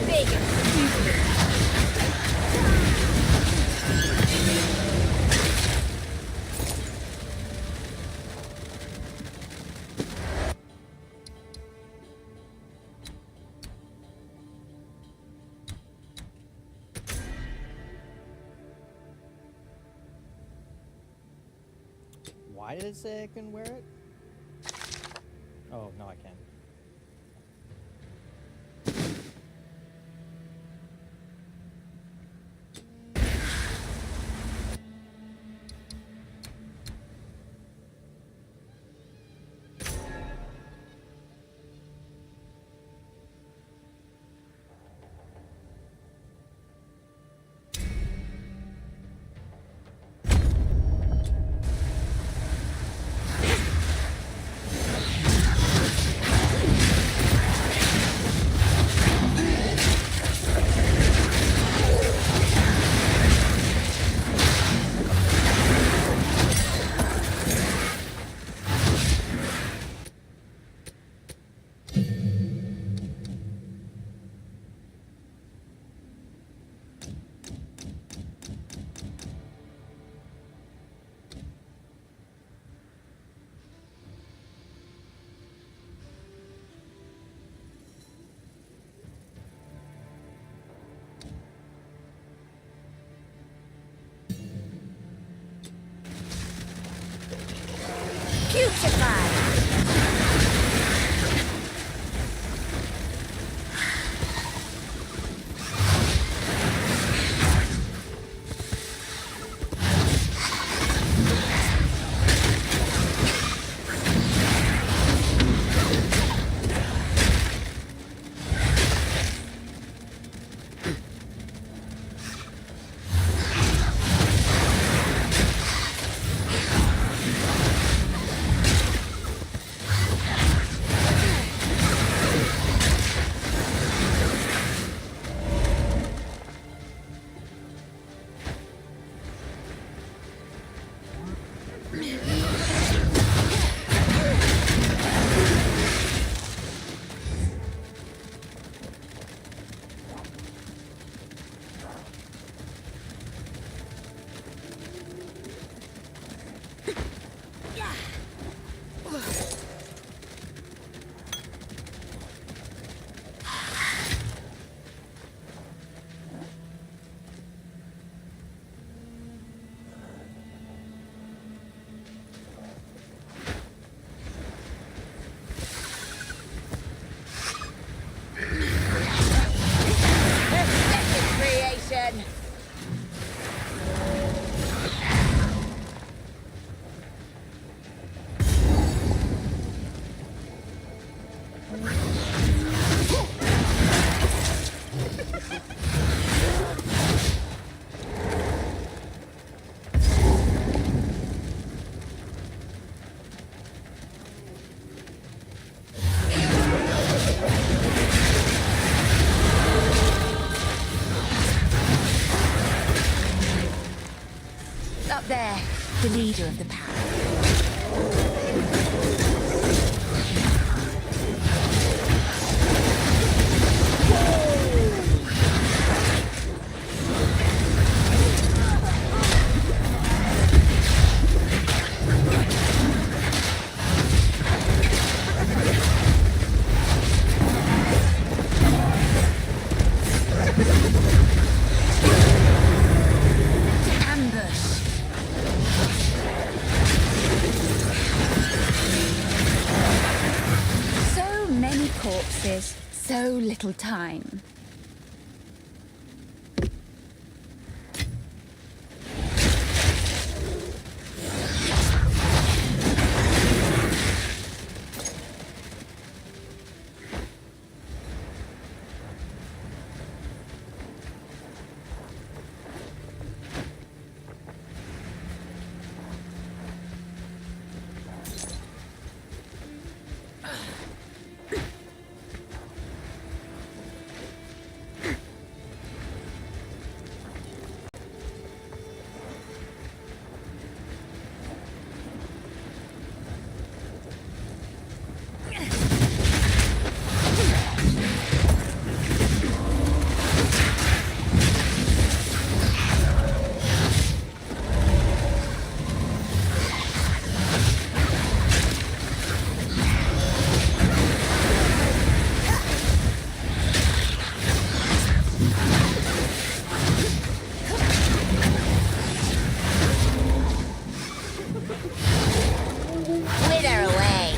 Big and stupid. Why did it say I can wear it? Oh, no, I can. Up there, the leader of the pack. Ambush. So many corpses, so little time. Wither away.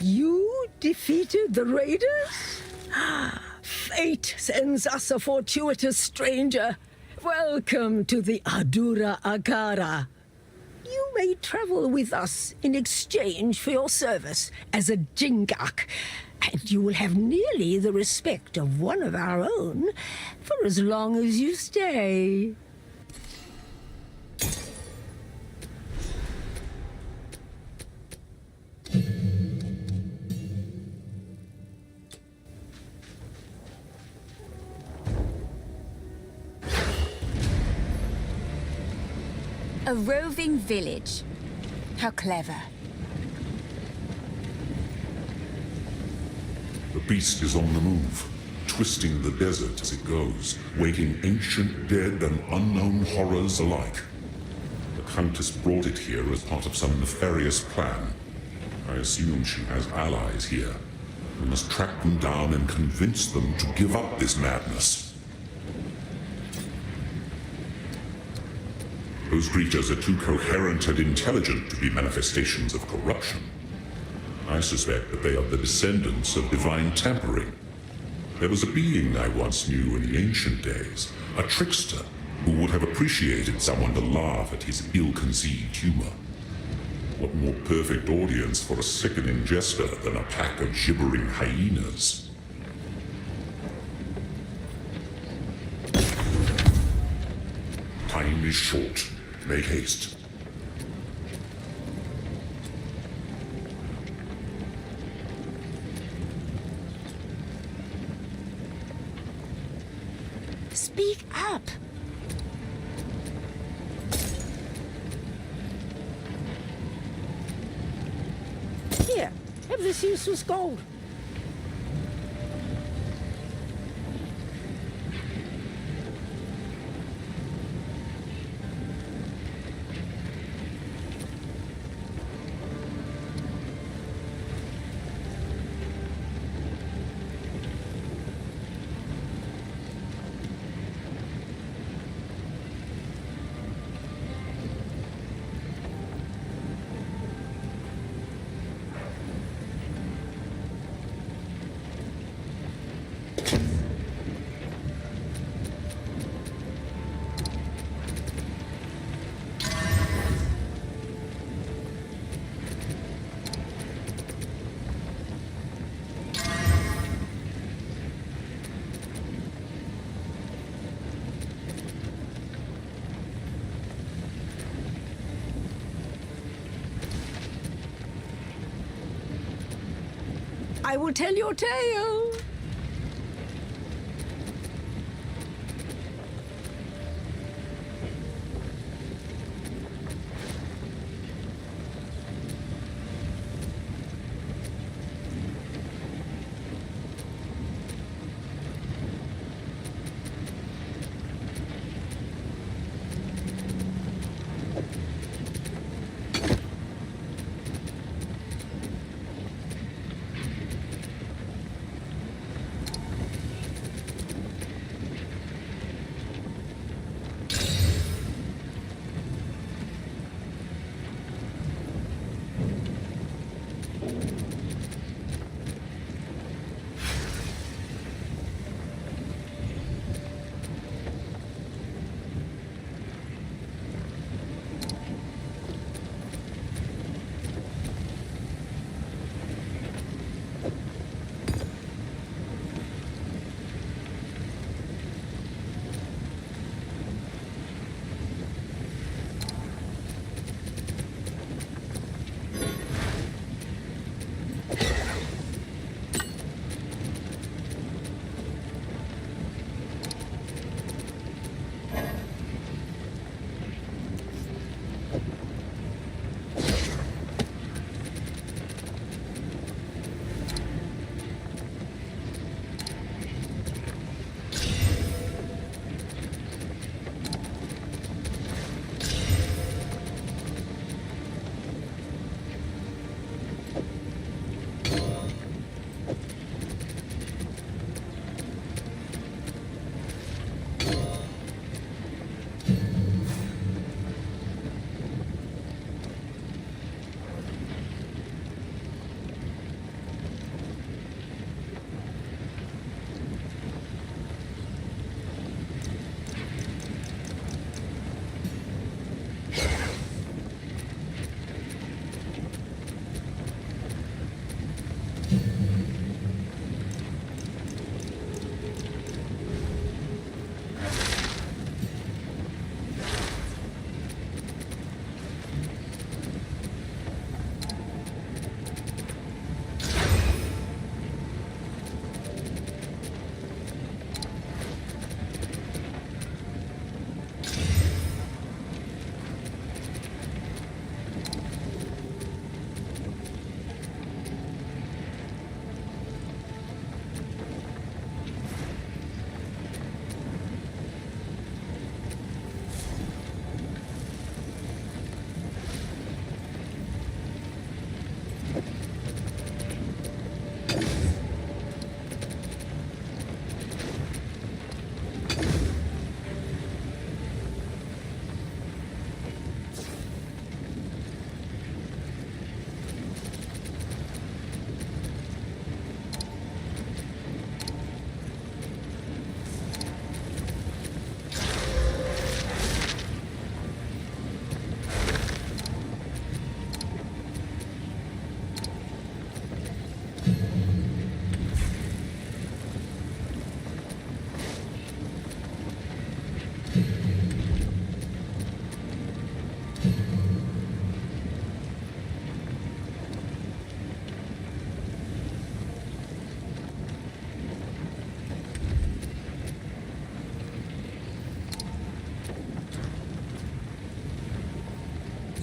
You defeated the raiders? Fate sends us a fortuitous stranger. Welcome to the Adura Agara. You may travel with us in exchange for your service as a Jingak, and you will have nearly the respect of one of our own for as long as you stay. A roving village. How clever. The beast is on the move, twisting the desert as it goes, waiting ancient dead and unknown horrors alike. The Countess brought it here as part of some nefarious plan. I assume she has allies here. We must track them down and convince them to give up this madness. Those creatures are too coherent and intelligent to be manifestations of corruption. I suspect that they are the descendants of divine tampering. There was a being I once knew in the ancient days, a trickster, who would have appreciated someone to laugh at his ill-conceived humor. What more perfect audience for a sickening jester than a pack of gibbering hyenas? Time is short. Make haste. Speak up! Here, have this useless gold. I will tell your tale.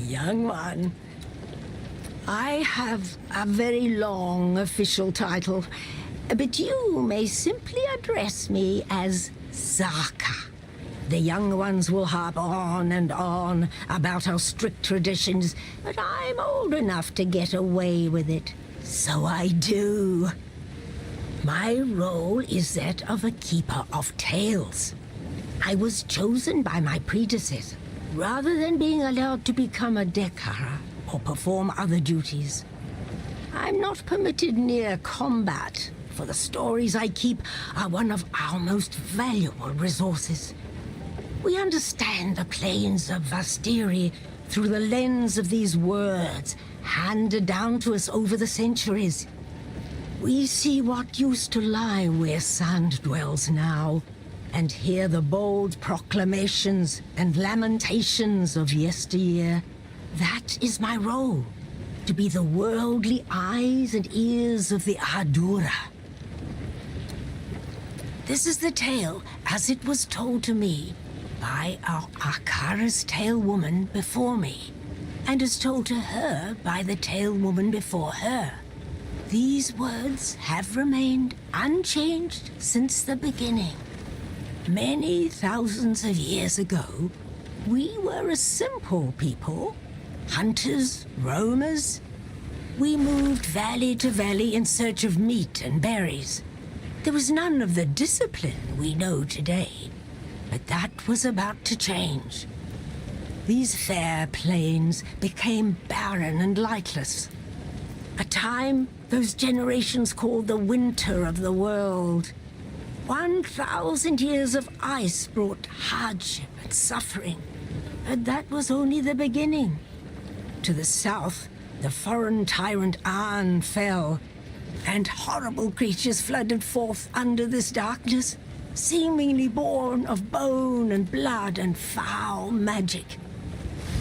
young one. I have a very long official title, but you may simply address me as Zaka. The young ones will harp on and on about our strict traditions, but I'm old enough to get away with it. So I do. My role is that of a keeper of tales. I was chosen by my predecessor, rather than being allowed to become a Dekara or perform other duties. I'm not permitted near combat, for the stories I keep are one of our most valuable resources. We understand the plains of Vastiri through the lens of these words handed down to us over the centuries. We see what used to lie where sand dwells now, and hear the bold proclamations and lamentations of yesteryear. That is my role, to be the worldly eyes and ears of the Adura. This is the tale as it was told to me by our Akara's tale woman before me, and as told to her by the tale woman before her. These words have remained unchanged since the beginning. Many thousands of years ago, we were a simple people, hunters, roamers. We moved valley to valley in search of meat and berries. There was none of the discipline we know today, but that was about to change. These fair plains became barren and lightless. A time those generations called the winter of the world. 1,000 years of ice brought hardship and suffering, but that was only the beginning. To the south, the foreign tyrant An fell, and horrible creatures flooded forth under this darkness, seemingly born of bone and blood and foul magic.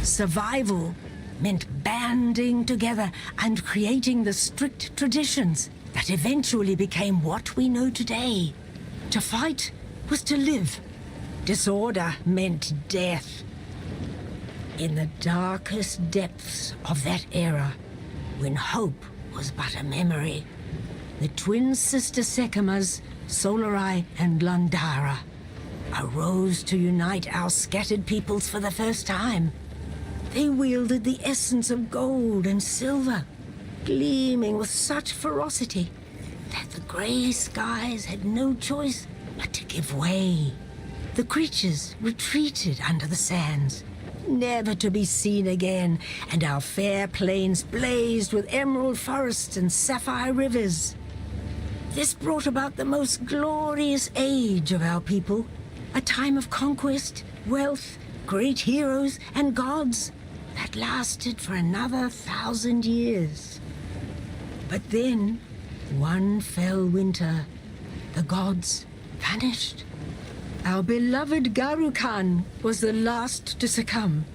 Survival meant banding together and creating the strict traditions that eventually became what we know today. To fight was to live. Disorder meant death. In the darkest depths of that era, when hope was but a memory, the twin sister Sekamas, Solarai and Landara, arose to unite our scattered peoples for the first time. They wielded the essence of gold and silver, gleaming with such ferocity that the grey skies had no choice but to give way. The creatures retreated under the sands, never to be seen again, and our fair plains blazed with emerald forests and sapphire rivers. This brought about the most glorious age of our people, a time of conquest, wealth, great heroes, and gods that lasted for another 1,000 years. But then, one fell winter, the gods vanished. Our beloved Garukan was the last to succumb,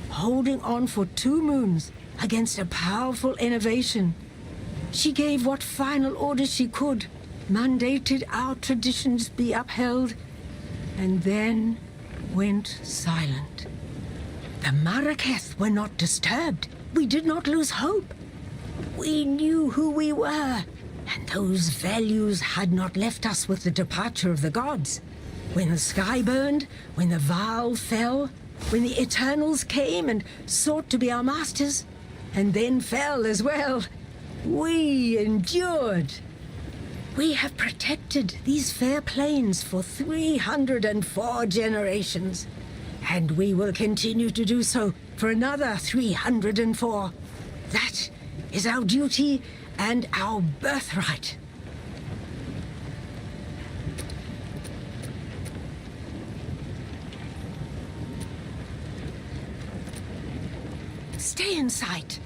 holding on for 2 moons against a powerful innovation. She gave what final orders she could, mandated our traditions be upheld, and then went silent. The Maraketh were not disturbed. We did not lose hope. We knew who we were, and those values had not left us with the departure of the gods. When the sky burned, when the Vaal fell, when the Eternals came and sought to be our masters, and then fell as well, we endured. We have protected these fair plains for 304 generations, and we will continue to do so for another 304. That is our duty and our birthright. Stay in sight.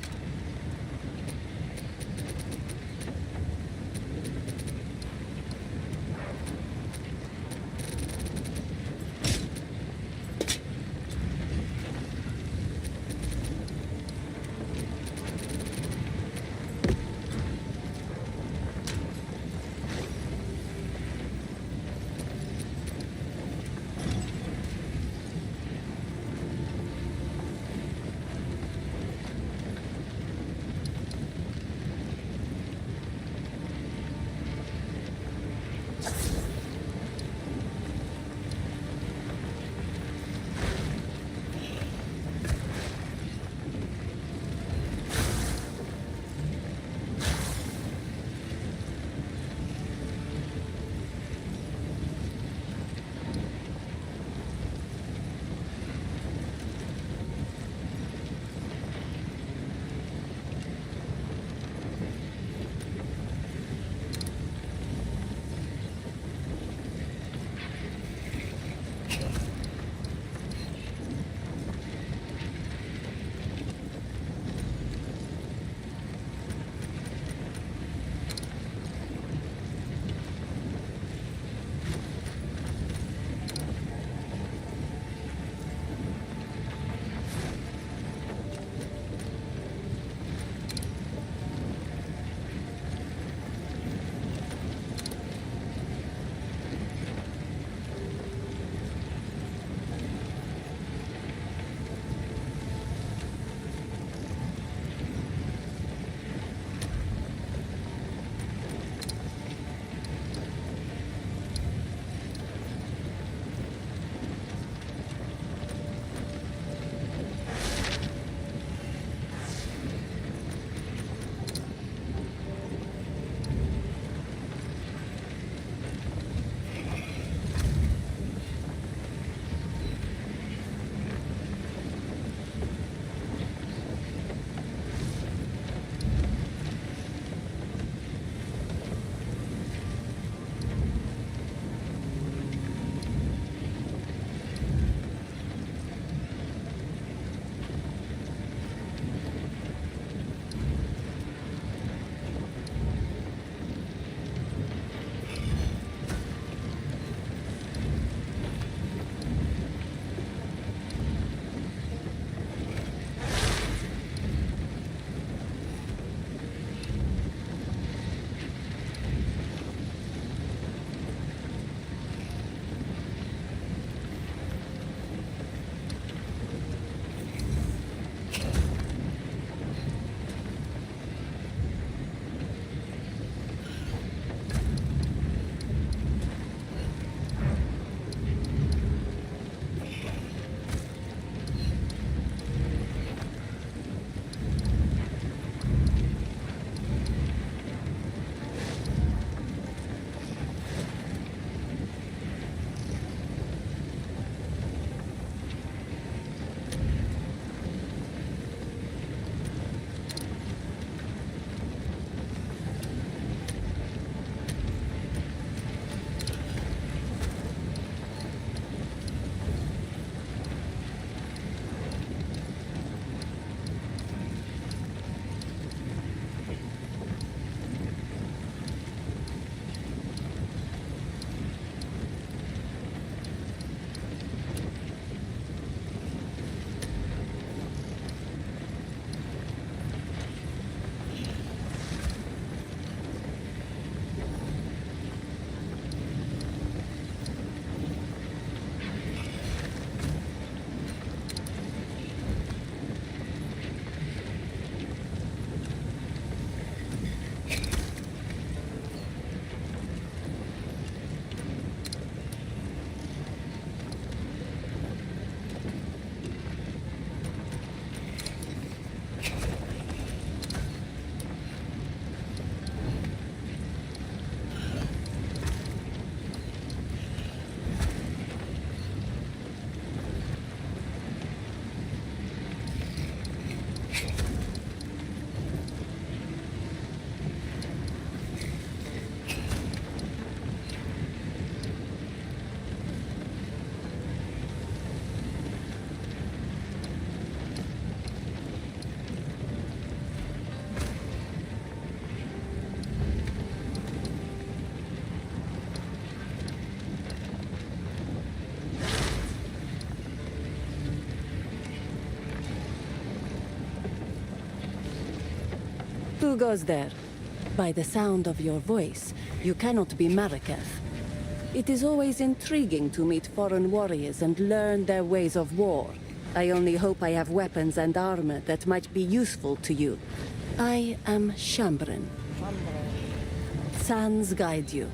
Who goes there? By the sound of your voice, you cannot be Mariketh. It is always intriguing to meet foreign warriors and learn their ways of war. I only hope I have weapons and armor that might be useful to you. I am Shambren. Sans guide you.